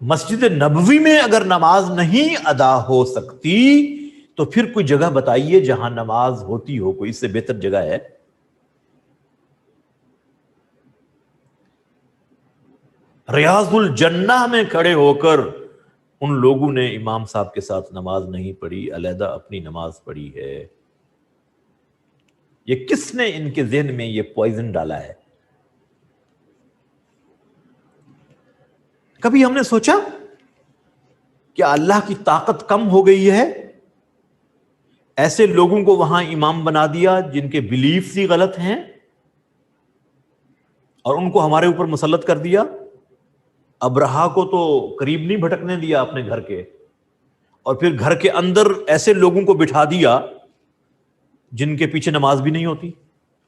مسجد نبوی میں اگر نماز نہیں ادا ہو سکتی تو پھر کوئی جگہ بتائیے جہاں نماز ہوتی ہو. کوئی اس سے بہتر جگہ ہے؟ ریاض الجنہ میں کھڑے ہو کر ان لوگوں نے امام صاحب کے ساتھ نماز نہیں پڑھی، علیحدہ اپنی نماز پڑھی ہے. یہ کس نے ان کے ذہن میں یہ پوائزن ڈالا ہے؟ کبھی ہم نے سوچا کہ اللہ کی طاقت کم ہو گئی ہے، ایسے لوگوں کو وہاں امام بنا دیا جن کے بلیفز ہی غلط ہیں اور ان کو ہمارے اوپر مسلط کر دیا؟ ابرہا کو تو قریب نہیں بھٹکنے دیا اپنے گھر کے، اور پھر گھر کے اندر ایسے لوگوں کو بٹھا دیا جن کے پیچھے نماز بھی نہیں ہوتی،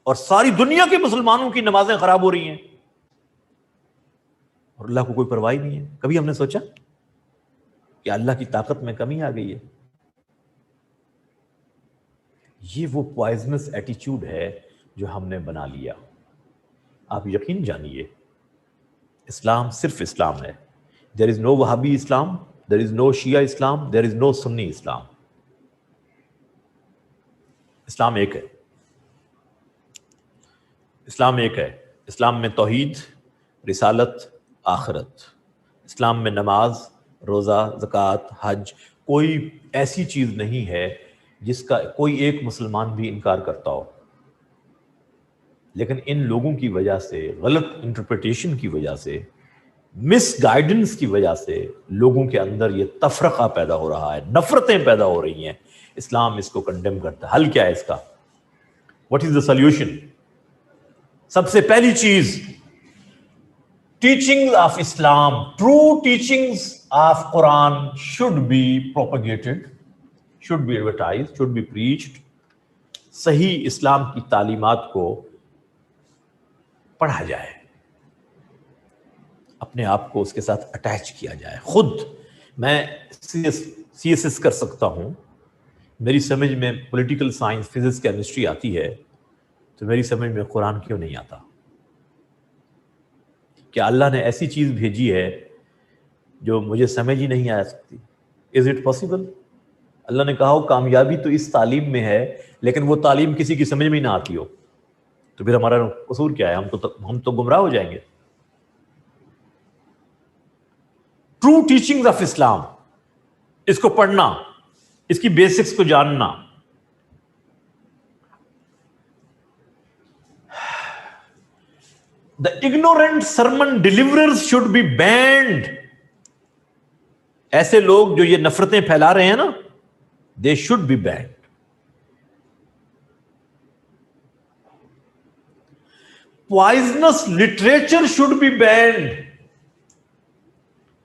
اور ساری دنیا کے مسلمانوں کی نمازیں خراب ہو رہی ہیں اور اللہ کو کوئی پرواہ نہیں ہے. کبھی ہم نے سوچا کہ اللہ کی طاقت میں کمی آ گئی ہے؟ یہ وہ پوائزنس ایٹیچیوڈ ہے جو ہم نے بنا لیا. آپ یقین جانیے اسلام صرف اسلام ہے. دیر از نو وہابی اسلام، دیر از نو شیعہ اسلام، دیر از نو سنی اسلام. اسلام ایک ہے. اسلام ایک ہے. اسلام میں توحید، رسالت، آخرت. اسلام میں نماز، روزہ، زکوٰۃ، حج، کوئی ایسی چیز نہیں ہے جس کا کوئی ایک مسلمان بھی انکار کرتا ہو. لیکن ان لوگوں کی وجہ سے، غلط انٹرپریٹیشن کی وجہ سے، مس گائیڈنس کی وجہ سے لوگوں کے اندر یہ تفرقہ پیدا ہو رہا ہے، نفرتیں پیدا ہو رہی ہیں. اسلام اس کو کنڈیم کرتا ہے. حل کیا ہے اس کا؟ What is the solution? سب سے پہلی چیز teachings of Islam, true teachings of Quran should be propagated, should be advertised, should be preached. صحیح اسلام کی تعلیمات کو پڑھا جائے، اپنے آپ کو اس کے ساتھ اٹیچ کیا جائے. خود میں سی ایس ایس کر سکتا ہوں، میری سمجھ میں پولیٹیکل سائنس، فزکس، کیمسٹری آتی ہے، تو میری سمجھ میں قرآن کیوں نہیں آتا؟ کیا اللہ نے ایسی چیز بھیجی ہے جو مجھے سمجھ ہی نہیں آ سکتی؟ Is it possible? اللہ نے کہا ہو کامیابی تو اس تعلیم میں ہے، لیکن وہ تعلیم کسی کی سمجھ میں ہی نہ آتی ہو، تو پھر ہمارا قصور کیا ہے؟ ہم تو گمراہ ہو جائیں گے. ٹرو ٹیچنگز آف اسلام، اس کو پڑھنا، اس کی بیسکس کو جاننا. The ignorant sermon deliverers should be banned. ایسے لوگ جو یہ نفرتیں پھیلا رہے ہیں نا، they should be banned. Poisonous literature should be banned.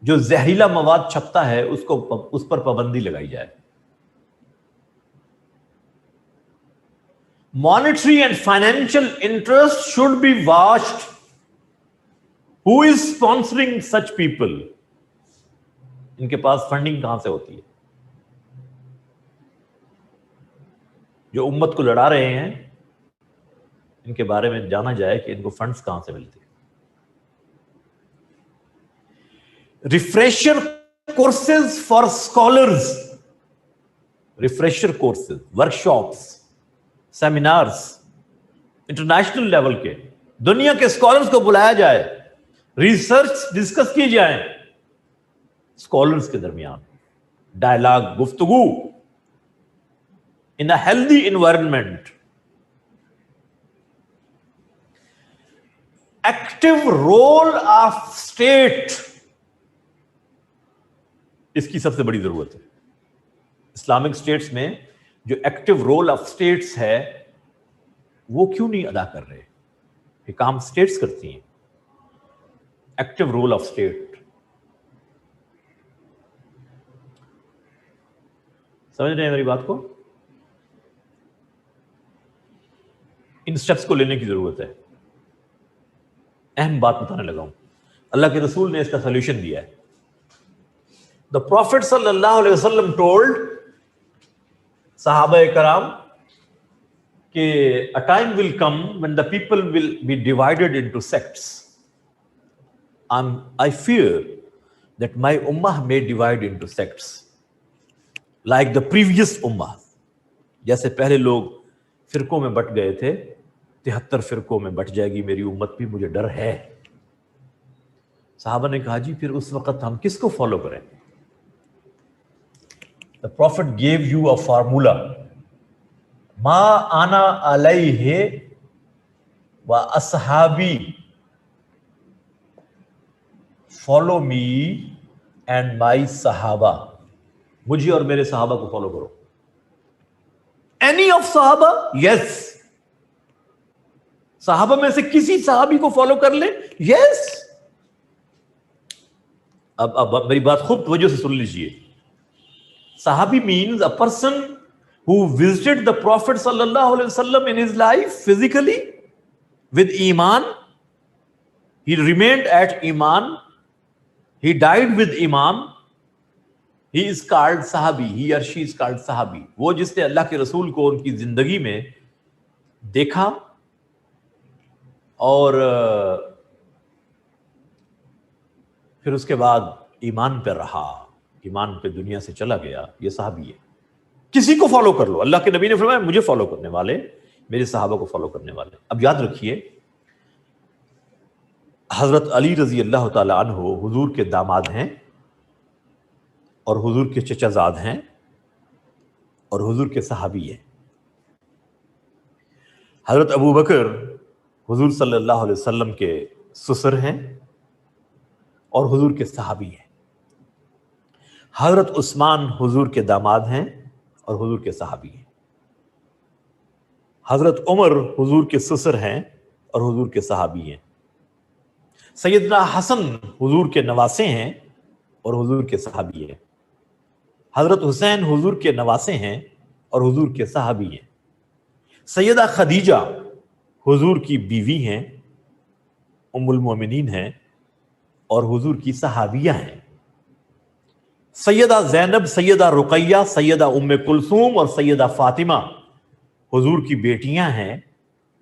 جو زہریلا مواد چھپتا ہے اس پر پابندی لگائی جائے. Monetary and financial interest should be watched. Who is sponsoring such people? ان کے پاس فنڈنگ کہاں سے ہوتی ہے؟ جو امت کو لڑا رہے ہیں ان کے بارے میں جانا جائے کہ ان کو فنڈز کہاں سے ملتے ہیں. Refresher courses for scholars, refresher courses, workshops, seminars international level کے، دنیا کے اسکالرز کو بلایا جائے، ریسرچ ڈسکس کی جائیں اسکالرز کے درمیان، ڈائلاگ، گفتگو in a healthy environment. Active role of state، اس کی سب سے بڑی ضرورت ہے. اسلامک اسٹیٹس میں جو ایکٹیو رول آف اسٹیٹس ہے وہ کیوں نہیں ادا کر رہے؟ یہ کام اسٹیٹس کرتی ہیں. ایکٹیو رول آف اسٹیٹ، سمجھ رہے ہیں میری بات کو؟ ان سٹیپس کو لینے کی ضرورت ہے. اہم بات بتانے لگا ہوں، اللہ کے رسول نے اس کا سولوشن دیا ہے. The Prophet sallallahu alaihi wasallam told صحابہ کرام کہ a time will come when the people will be divided into sects. I fear that my ummah may divide into sects like the previous ummah. جیسے پہلے لوگ فرقوں میں but گئے تھے، 73 فرقوں میں بٹ جائے گی میری امت بھی، مجھے ڈر ہے. صحابہ نے کہا جی پھر اس وقت ہم کس کو فالو کریں؟ The Prophet gave you a formula. ما انا علیہ و اصحابی. Follow me and my صحابہ. مجھے اور میرے صحابہ کو فالو کرو. Any of صحابہ؟ Yes. صحابہ میں سے کسی صحابی کو فالو کر لیں؟ Yes. اب میری بات خوب توجہ سے سن لیجیے. صحابی means a person who visited the Prophet sallallahu alaihi wasallam in his life physically with iman. He remained at iman. He died with iman. He is called sahabi. He or she is called sahabi. وہ جس نے اللہ کے رسول کو ان کی زندگی میں دیکھا اور پھر اس کے بعد ایمان پہ رہا، ایمان پہ دنیا سے چلا گیا، یہ صحابی ہے. کسی کو فالو کر لو. اللہ کے نبی نے فرمایا مجھے فالو کرنے والے میرے صحابہ کو فالو کرنے والے. اب یاد رکھیے حضرت علی رضی اللہ تعالی عنہ حضور کے داماد ہیں اور حضور کے چچا زاد ہیں اور حضور کے صحابی ہیں. حضرت ابو بکر حضور صلی اللہ علیہ وسلم کے سسر ہیں اور حضور کے صحابی ہیں. حضرت عثمان حضور کے داماد ہیں اور حضور کے صحابی ہیں. حضرت عمر حضور کے سسر ہیں اور حضور کے صحابی ہیں. سیدنا حسن حضور کے نواسے ہیں اور حضور کے صحابی ہیں. حضرت حسین حضور کے نواسے ہیں اور حضور کے صحابی ہیں. سیدہ خدیجہ حضور کی بیوی ہیں، ام المومنین ہیں اور حضور کی صحابیہ ہیں. سیدہ زینب، سیدہ رقیہ، سیدہ ام کلثوم اور سیدہ فاطمہ حضور کی بیٹیاں ہیں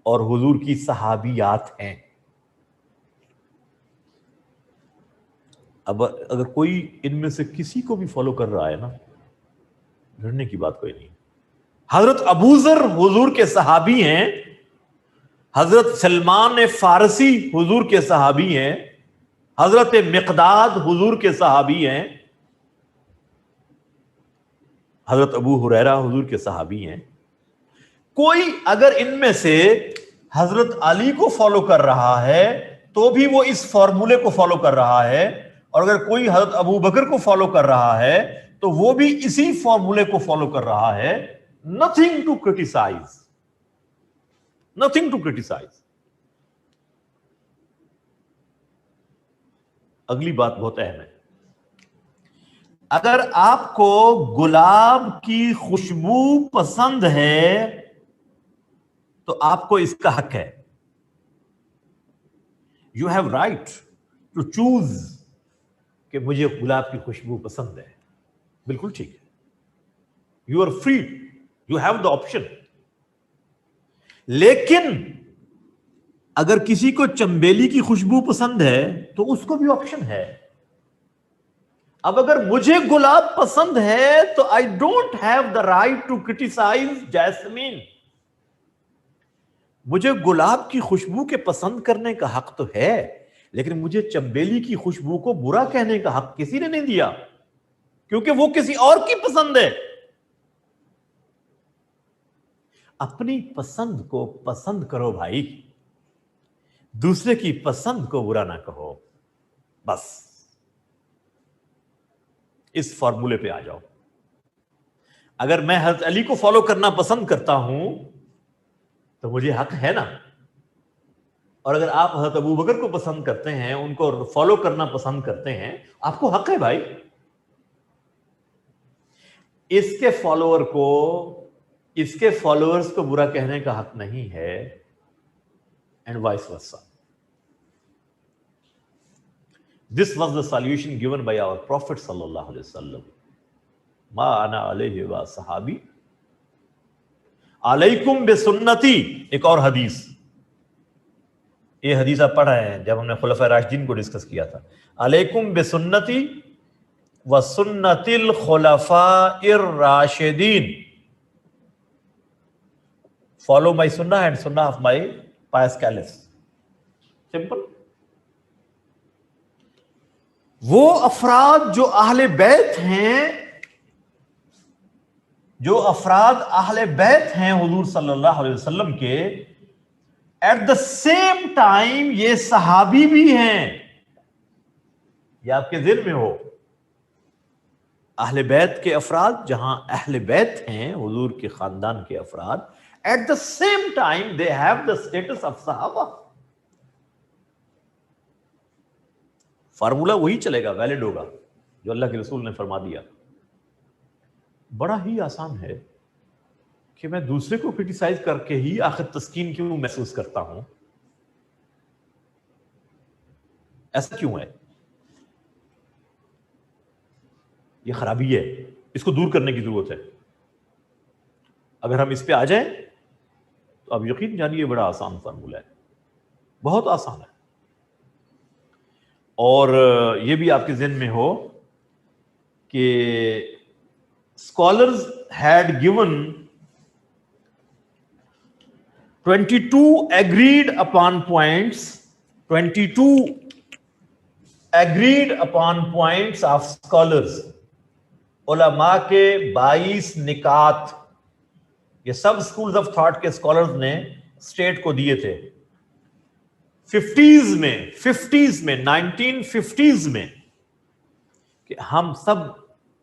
اور حضور کی صحابیات ہیں. اب اگر کوئی ان میں سے کسی کو بھی فالو کر رہا ہے نا، ڈرنے کی بات کوئی نہیں. حضرت ابو ذر حضور کے صحابی ہیں. حضرت سلمان فارسی حضور کے صحابی ہیں. حضرت مقداد حضور کے صحابی ہیں. حضرت ابو ہریرہ حضور کے صحابی ہیں. کوئی اگر ان میں سے حضرت علی کو فالو کر رہا ہے تو بھی وہ اس فارمولے کو فالو کر رہا ہے، اور اگر کوئی حضرت ابو بکر کو فالو کر رہا ہے تو وہ بھی اسی فارمولے کو فالو کر رہا ہے. Nothing to criticize. Nothing to criticize. اگلی بات بہت اہم ہے. اگر آپ کو گلاب کی خوشبو پسند ہے تو آپ کو اس کا حق ہے. You have right to choose کہ مجھے گلاب کی خوشبو پسند ہے. بالکل ٹھیک ہے. You are free. You have the option. لیکن اگر کسی کو چنبیلی کی خوشبو پسند ہے تو اس کو بھی آپشن ہے. اب اگر مجھے گلاب پسند ہے تو I don't have the right to criticize jasmine. مجھے گلاب کی خوشبو کے پسند کرنے کا حق تو ہے، لیکن مجھے چنبیلی کی خوشبو کو برا کہنے کا حق کسی نے نہیں دیا، کیونکہ وہ کسی اور کی پسند ہے. اپنی پسند کو پسند کرو بھائی، دوسرے کی پسند کو برا نہ کہو. بس اس فارمولے پہ آ جاؤ. اگر میں حضرت علی کو فالو کرنا پسند کرتا ہوں تو مجھے حق ہے نا، اور اگر آپ حضرت ابو بکر کو پسند کرتے ہیں، ان کو فالو کرنا پسند کرتے ہیں، آپ کو حق ہے بھائی. اس کے فالوور کو، اس کے فالوورز کو برا کہنے کا حق نہیں ہے، and vice versa. This was the solution given by our Prophet sallallahu alaihi wasallam. Ma ana alayhi wa sahabi alaykum bi sunnati. ایک اور حدیث، یہ حدیث آپ پڑھ رہے ہیں جب ہم نے خلفاء راشدین کو ڈسکس کیا تھا. علیکم بسنتی و سنت الخلفاء الراشدین. Follow my Sunnah and Sunnah of my pious caliphs. Simple. وہ افراد جو اہل بیت ہیں، جو افراد اہل بیت ہیں حضور صلی اللہ علیہ وسلم کے، ایٹ دا سیم ٹائم یہ صحابی بھی ہیں. یہ آپ کے ذہن میں ہو، اہل بیت کے افراد، جہاں اہل بیت ہیں حضور کے خاندان کے افراد، at the same time they have the status of صحابہ. فارمولا وہی چلے گا، ویلڈ ہوگا جو اللہ کے رسول نے فرما دیا. بڑا ہی آسان ہے کہ میں دوسرے کو کرٹیسائز کر کے ہی آخر تسکین کیوں محسوس کرتا ہوں. ایسا کیوں ہے؟ یہ خرابی ہے، اس کو دور کرنے کی ضرورت ہے. اگر ہم اس پہ آ جائیں تو اب یقین جانیے بڑا آسان فارمولا ہے، بہت آسان ہے. اور یہ بھی آپ کے ذہن میں ہو کہ scholars had given 22 agreed upon points, 22 agreed upon points of scholars. علماء کے 22 نکات یہ سب schools of thought کے scholars نے state کو دیے تھے 50s میں 1950s میں، کہ ہم سب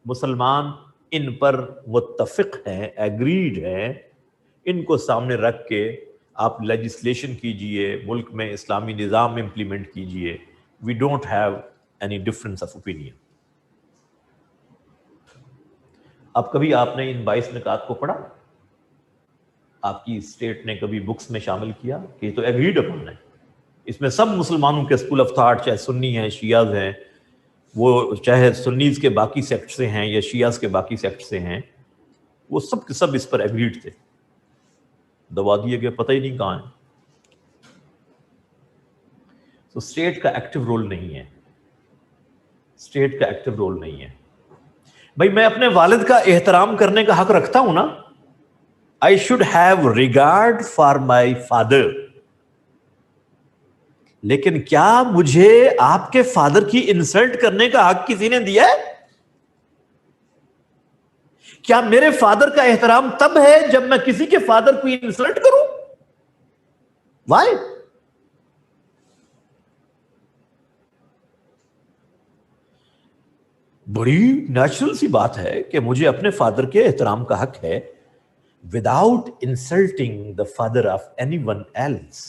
مسلمان ان پر متفق ہیں، ایگریڈ ہیں. ان کو سامنے رکھ کے آپ لیجسلیشن کیجئے، ملک میں اسلامی نظام امپلیمنٹ کیجئے. We don't have any difference of opinion. اب کبھی آپ نے ان 22 نکات کو پڑھا؟ آپ کی اسٹیٹ نے کبھی بکس میں شامل کیا کہ یہ تو ایگریڈ اپن ہے، اس میں سب مسلمانوں کے اسکول آف تھاٹ، چاہے سنی ہیں، شیعہ ہیں، وہ چاہے سنیز کے باقی سیکٹ سے ہیں یا شیعہ کے باقی سیکٹ سے ہیں، وہ سب کے سب اس پر ایگریڈ تھے. دبا دیے گئے، پتہ ہی نہیں کہاں ہیں. تو اسٹیٹ کا ایکٹیو رول نہیں ہے، اسٹیٹ کا ایکٹیو رول نہیں ہے. بھائی میں اپنے والد کا احترام کرنے کا حق رکھتا ہوں نا. I should have regard for my father. لیکن کیا مجھے آپ کے فادر کی انسلٹ کرنے کا حق کسی نے دیا ہے؟ کیا میرے فادر کا احترام تب ہے جب میں کسی کے فادر کو انسلٹ کروں؟ وائی؟ بڑی نیچرل سی بات ہے کہ مجھے اپنے فادر کے احترام کا حق ہے without insulting the father of anyone else.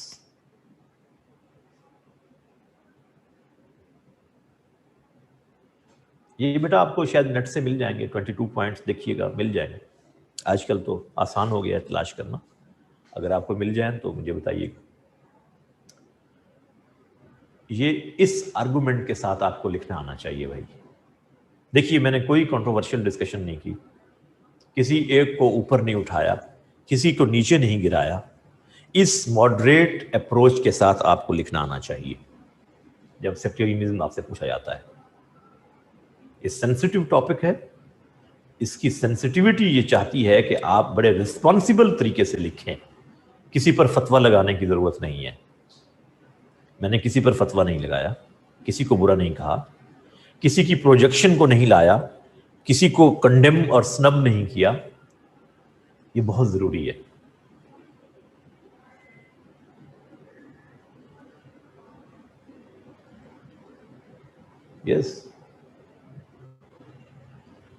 یہ بیٹا آپ کو شاید نیٹ سے مل جائیں گے، 22 پوائنٹس دیکھیے گا، مل جائیں گے. آج کل تو آسان ہو گیا ہے تلاش کرنا. اگر آپ کو مل جائیں تو مجھے بتائیے گا. یہ اس آرگومنٹ کے ساتھ آپ کو لکھنا آنا چاہیے بھائی. دیکھیے میں نے کوئی کنٹروورشل ڈسکشن نہیں کی، کسی ایک کو اوپر نہیں اٹھایا، کسی کو نیچے نہیں گرایا. اس ماڈریٹ اپروچ کے ساتھ آپ کو لکھنا آنا چاہیے جب سیکٹریزم آپ سے پوچھا جاتا ہے. یہ سینسٹیو ٹاپک ہے، اس کی سینسٹیوٹی یہ چاہتی ہے کہ آپ بڑے رسپانسبل طریقے سے لکھیں. کسی پر فتویٰ لگانے کی ضرورت نہیں ہے. میں نے کسی پر فتویٰ نہیں لگایا، کسی کو برا نہیں کہا، کسی کی پروجیکشن کو نہیں لایا، کسی کو کنڈیم اور سنب نہیں کیا. یہ بہت ضروری ہے. یس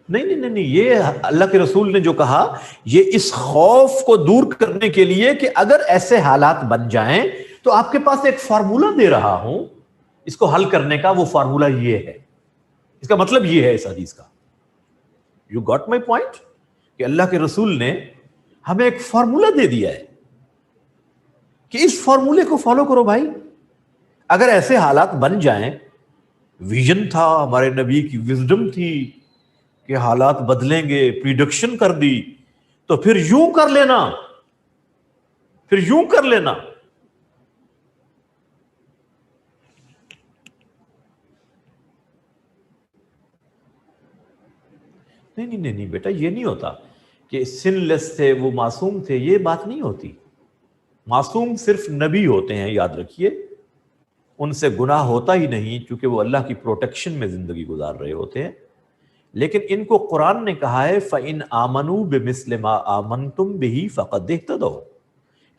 نہیں، یہ اللہ کے رسول نے جو کہا یہ اس خوف کو دور کرنے کے لیے کہ اگر ایسے حالات بن جائیں تو آپ کے پاس ایک فارمولا دے رہا ہوں اس کو حل کرنے کا. وہ فارمولا یہ ہے، اس کا مطلب یہ ہے اس حدیث کا. یو گاٹ مائی پوائنٹ کہ اللہ کے رسول نے ہمیں ایک فارمولا دے دیا ہے کہ اس فارمولے کو فالو کرو بھائی. اگر ایسے حالات بن جائیں ویژن تھا، ہمارے نبی کی وزڈم تھی کہ حالات بدلیں گے، پریڈکشن کر دی، تو پھر یوں کر لینا، پھر یوں کر لینا. نہیں بیٹا، یہ نہیں ہوتا کہ سن لیس تھے وہ، معصوم تھے، یہ بات نہیں ہوتی. معصوم صرف نبی ہوتے ہیں، یاد رکھیے. ان سے گناہ ہوتا ہی نہیں کیونکہ وہ اللہ کی پروٹیکشن میں زندگی گزار رہے ہوتے ہیں. لیکن ان کو قرآن نے کہا ہے فَإِنْ آمَنُوا بِمِثْلِ مَا آمَنْتُمْ بِهِ فَقَدْ اهْتَدَوْا،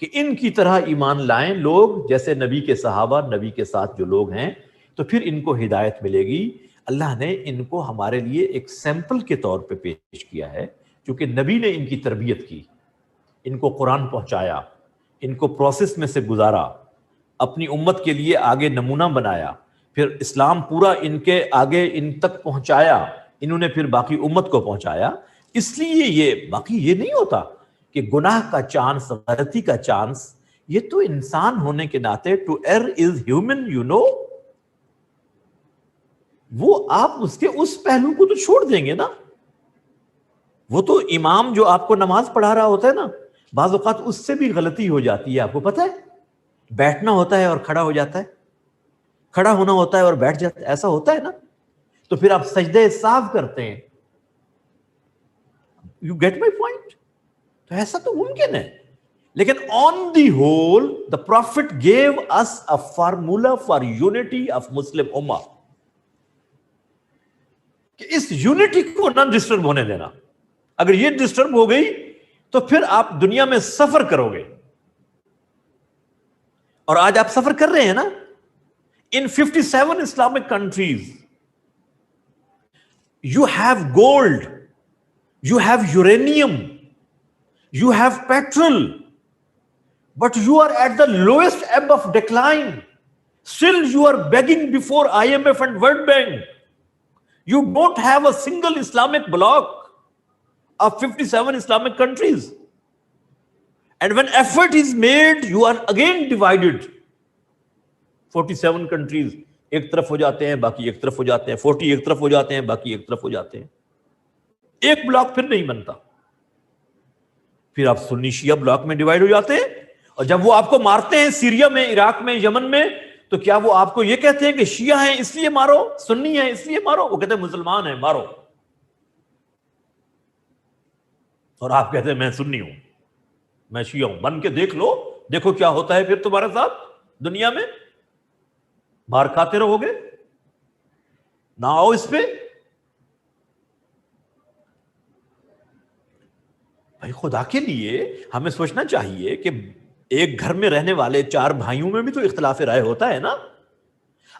کہ ان کی طرح ایمان لائیں لوگ جیسے نبی کے صحابہ، نبی کے ساتھ جو لوگ ہیں، تو پھر ان کو ہدایت ملے گی. اللہ نے ان کو ہمارے لیے ایک سیمپل کے طور پہ پیش کیا ہے، کیونکہ نبی نے ان کی تربیت کی، ان کو قرآن پہنچایا، ان کو پروسیس میں سے گزارا، اپنی امت کے لیے آگے نمونہ بنایا، پھر اسلام پورا ان کے آگے ان تک پہنچایا، انہوں نے پھر باقی امت کو پہنچایا. اس لیے یہ باقی یہ نہیں ہوتا کہ گناہ کا چانس، غلطی کا چانس، یہ تو انسان ہونے کے ناطے to err is human, you know. وہ آپ اس کے اس پہلو کو تو چھوڑ دیں گے نا. وہ تو امام جو آپ کو نماز پڑھا رہا ہوتا ہے نا، بعض اوقات اس سے بھی غلطی ہو جاتی ہے، آپ کو پتہ ہے. بیٹھنا ہوتا ہے اور کھڑا ہو جاتا ہے، کھڑا ہونا ہوتا ہے اور بیٹھ جاتا ہے، ایسا ہوتا ہے نا. تو پھر آپ سجدے صاف کرتے ہیں. You get my point. تو ایسا تو ممکن ہے. لیکن on the whole the prophet gave us a formula for unity of Muslim امہ، کہ اس یونٹی کو نہ ڈسٹرب ہونے دینا. اگر یہ ڈسٹرب ہو گئی تو پھر آپ دنیا میں سفر کرو گے. اور آج آپ سفر کر رہے ہیں نا. ان 57 Islamic countries you have gold, you have uranium, you have petrol, but you are at the lowest ebb of decline. Still you are begging before IMF and World Bank. You don't have a single Islamic bloc of 57 Islamic countries. And when effort is made, you are again divided. 47 countries ایک طرف ہو جاتے ہیں، باقی ایک طرف ہو جاتے ہیں، 40 ایک طرف ہو جاتے ہیں، باقی ایک طرف ہو جاتے ہیں. ایک بلاک پھر نہیں بنتا. پھر آپ سنی شیعہ بلاک میں ڈیوائڈ ہو جاتے ہیں. اور جب وہ آپ کو مارتے ہیں سیریا میں، عراق میں، یمن میں، تو کیا وہ آپ کو یہ کہتے ہیں کہ شیعہ ہیں اس لیے مارو، سنی ہیں اس لیے مارو؟ وہ کہتے ہیں مسلمان ہیں مارو. اور آپ کہتے ہیں میں سنی ہوں، میں شیعہ ہوں. بن کے دیکھ لو، دیکھو کیا ہوتا ہے پھر تمہارے ساتھ دنیا میں. مار کھاتے رہو گے. نہ آؤ اس پہ. بھائی خدا کے لیے ہمیں سوچنا چاہیے کہ ایک گھر میں رہنے والے 4 بھائیوں میں بھی تو اختلاف رائے ہوتا ہے نا.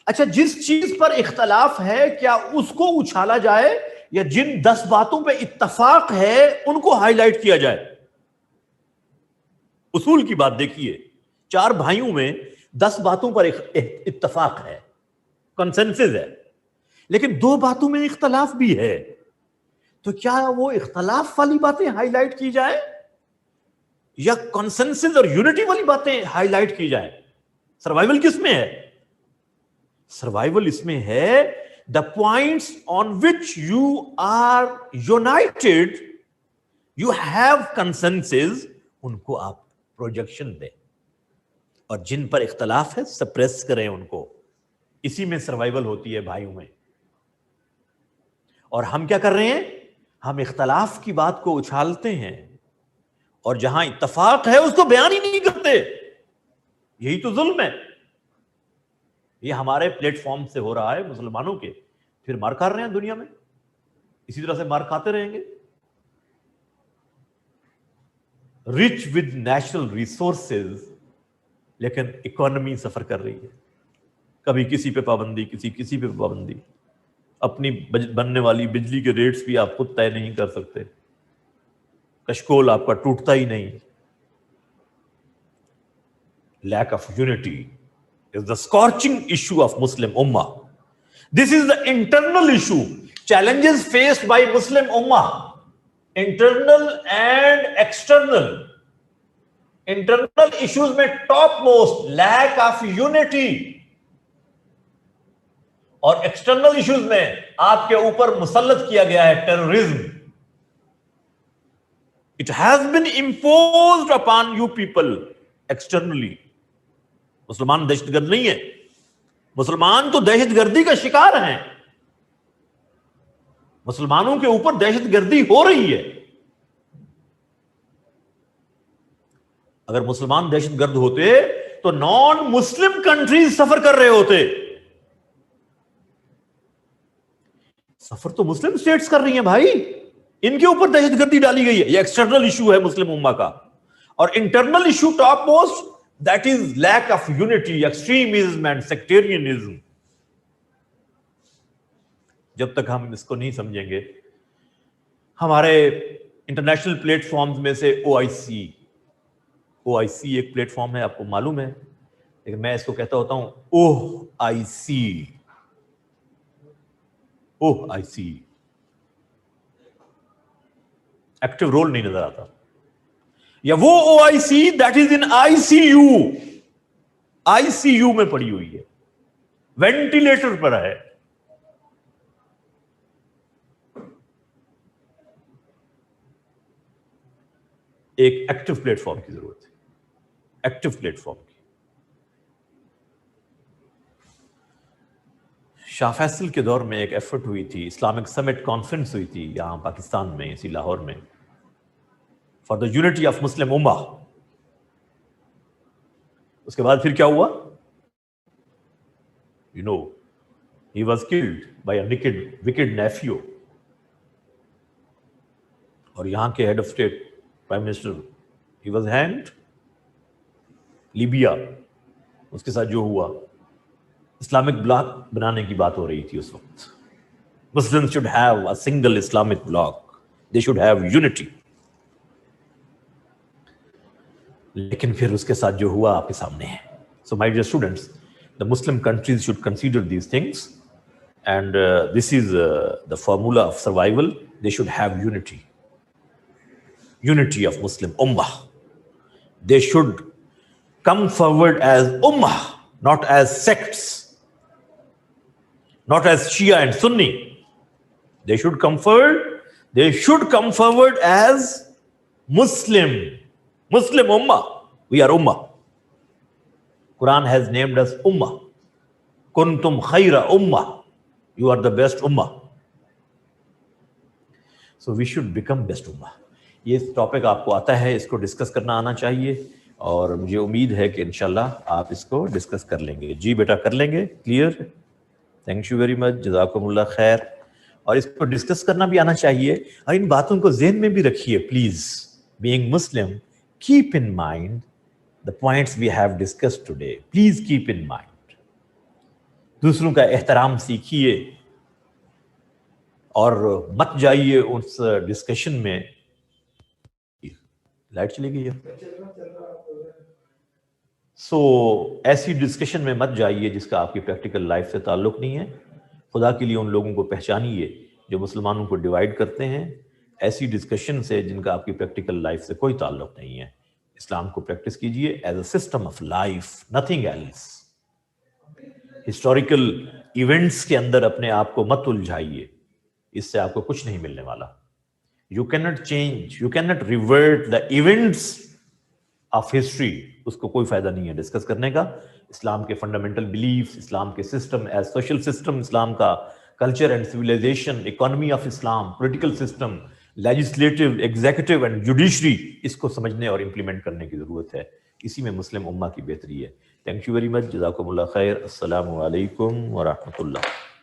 اچھا جس چیز پر اختلاف ہے کیا اس کو اچھالا جائے، یا جن 10 باتوں پہ اتفاق ہے ان کو ہائی لائٹ کیا جائے؟ اصول کی بات دیکھیے، 4 بھائیوں میں 10 باتوں پر اتفاق ہے، کنسنسس ہے، لیکن 2 باتوں میں اختلاف بھی ہے. تو کیا وہ اختلاف والی باتیں ہائی لائٹ کی جائیں یا کنسنسس اور یونٹی والی باتیں ہائی لائٹ کی جائیں؟ سروائیول کس میں ہے؟ سروائیول اس میں ہے the points on which you are united, you have consensus، ان کو آپ پروجیکشن دیں، اور جن پر اختلاف ہے سپریس کریں ان کو. اسی میں سروائیول ہوتی ہے بھائیوں میں. اور ہم کیا کر رہے ہیں؟ ہم اختلاف کی بات کو اچھالتے ہیں، اور جہاں اتفاق ہے اس کو بیان ہی نہیں کرتے. یہی تو ظلم ہے. یہ ہمارے پلیٹ فارم سے ہو رہا ہے مسلمانوں کے. پھر مار کھا رہے ہیں دنیا میں، اسی طرح سے مار کھاتے رہیں گے. رچ ود نیشنل ریسورسز، لیکن اکانومی سفر کر رہی ہے. کبھی کسی پہ پابندی، کسی پہ پابندی. اپنی بننے والی بجلی کے ریٹس بھی آپ خود طے نہیں کر سکتے. کشکول آپ کا ٹوٹتا ہی نہیں. Lack of unity is the scorching issue of Muslim Ummah. This is the internal issue. Challenges faced by Muslim Ummah, internal and external. Internal issues میں topmost lack of unity. اور ایکسٹرنل ایشوز میں آپ کے اوپر مسلط کیا گیا ہے terrorism. It has been imposed upon you people externally. مسلمان دہشت گرد نہیں ہے, مسلمان تو دہشت گردی کا شکار ہیں. مسلمانوں کے اوپر دہشت گردی ہو رہی ہے. اگر مسلمان دہشت گرد ہوتے تو نان مسلم کنٹریز سفر کر رہے ہوتے. سفر تو مسلم اسٹیٹس کر رہی ہیں بھائی, ان کے اوپر دہشت گردی ڈالی گئی ہے. یہ ایکسٹرنل ایشو ہے مسلم امہ کا. اور internal issue top most, that is lack of unity, extremism and sectarianism. جب تک ہم اس کو نہیں سمجھیں گے, ہمارے انٹرنیشنل پلیٹ فارمز میں سے او آئی سی ایک پلیٹ فارم ہے, آپ کو معلوم ہے, لیکن میں اس کو کہتا ہوتا ہوں اوہ آئی سی, اوہ آئی سی. ایکٹیو رول نہیں نظر آتا. یا وہ O I C that is in I C U, I C U میں پڑی ہوئی ہے, وینٹیلیٹر پر ہے. ایک ایکٹیو پلیٹ فارم کی ضرورت ہے, ایکٹیو پلیٹ فارم کی. شاہ فیصل کے دور میں ایک ایفرٹ ہوئی تھی, اسلامک سمٹ کانفرنس ہوئی تھی یہاں پاکستان میں, اسی لاہور میں, for the unity of Muslim امہ. اس کے بعد پھر کیا ہوا؟ You know, he was killed by a wicked nephew. اور یہاں کے head of state prime minister, he was hanged. Libya, اس کے ساتھ جو ہوا, اسلامک بلاک بنانے کی بات ہو رہی تھی اس وقت. Muslims should have a single Islamic bloc. They should have unity. لیکن پھر اس کے ساتھ جو ہوا آپ کے سامنے ہے. So my dear students, the Muslim countries should consider these things, and this is the formula of survival. They should have unity. Unity of Muslim Ummah. They should come forward as Ummah, not as sects, not as Shia and Sunni. They should come forward as Muslim Ummah. We are Ummah. Quran has named us Ummah. Kuntum khayra Ummah. You are the best Ummah. So we should become best Ummah. یہ topic آپ کو آتا ہے, اس کو discuss کرنا آنا چاہیے, اور مجھے امید ہے کہ انشاءاللہ آپ اس کو ڈسکس کر لیں گے. جی بیٹا کر لیں گے, clear. Thank you very much, جزاکم اللہ خیر. اور اس کو ڈسکس کرنا بھی آنا چاہیے, اور ان باتوں کو ذہن میں بھی رکھیے please. Being Muslim, keep in mind the points we have discussed today. Please keep in mind. دوسروں کا احترام سیکھیے, اور مت جائیے اس ڈسکشن میں. لائٹ چلی گئی ہے, سو ایسی ڈسکشن میں مت جائیے جس کا آپ کی پریکٹیکل لائف سے تعلق نہیں ہے. خدا کے لیے ان لوگوں کو پہچانیے جو مسلمانوں کو ڈیوائڈ کرتے ہیں. ایسی ڈسکشن سے جن کا آپ کی پریکٹیکل لائف سے کوئی تعلق نہیں ہے. اسلام کو پریکٹس کیجئے as a system of life, nothing else. Historical events کے اندر اپنے آپ کو مت الجھائیے, اس سے آپ کو کچھ نہیں ملنے والا. You cannot change, you cannot revert the events of history. اس کو کوئی فائدہ نہیں ہے ڈسکس کرنے کا. اسلام کے فنڈامنٹل بلیفز, اسلام کے system as social system, Islam کا culture and civilisation, economy of Islam, political system, legislative, executive and judiciary, اس کو سمجھنے اور امپلیمنٹ کرنے کی ضرورت ہے. اسی میں مسلم امہ کی بہتری ہے. تھینک یو ویری مچ, جزاکم اللہ خیر. السلام علیکم ورحمۃ اللہ.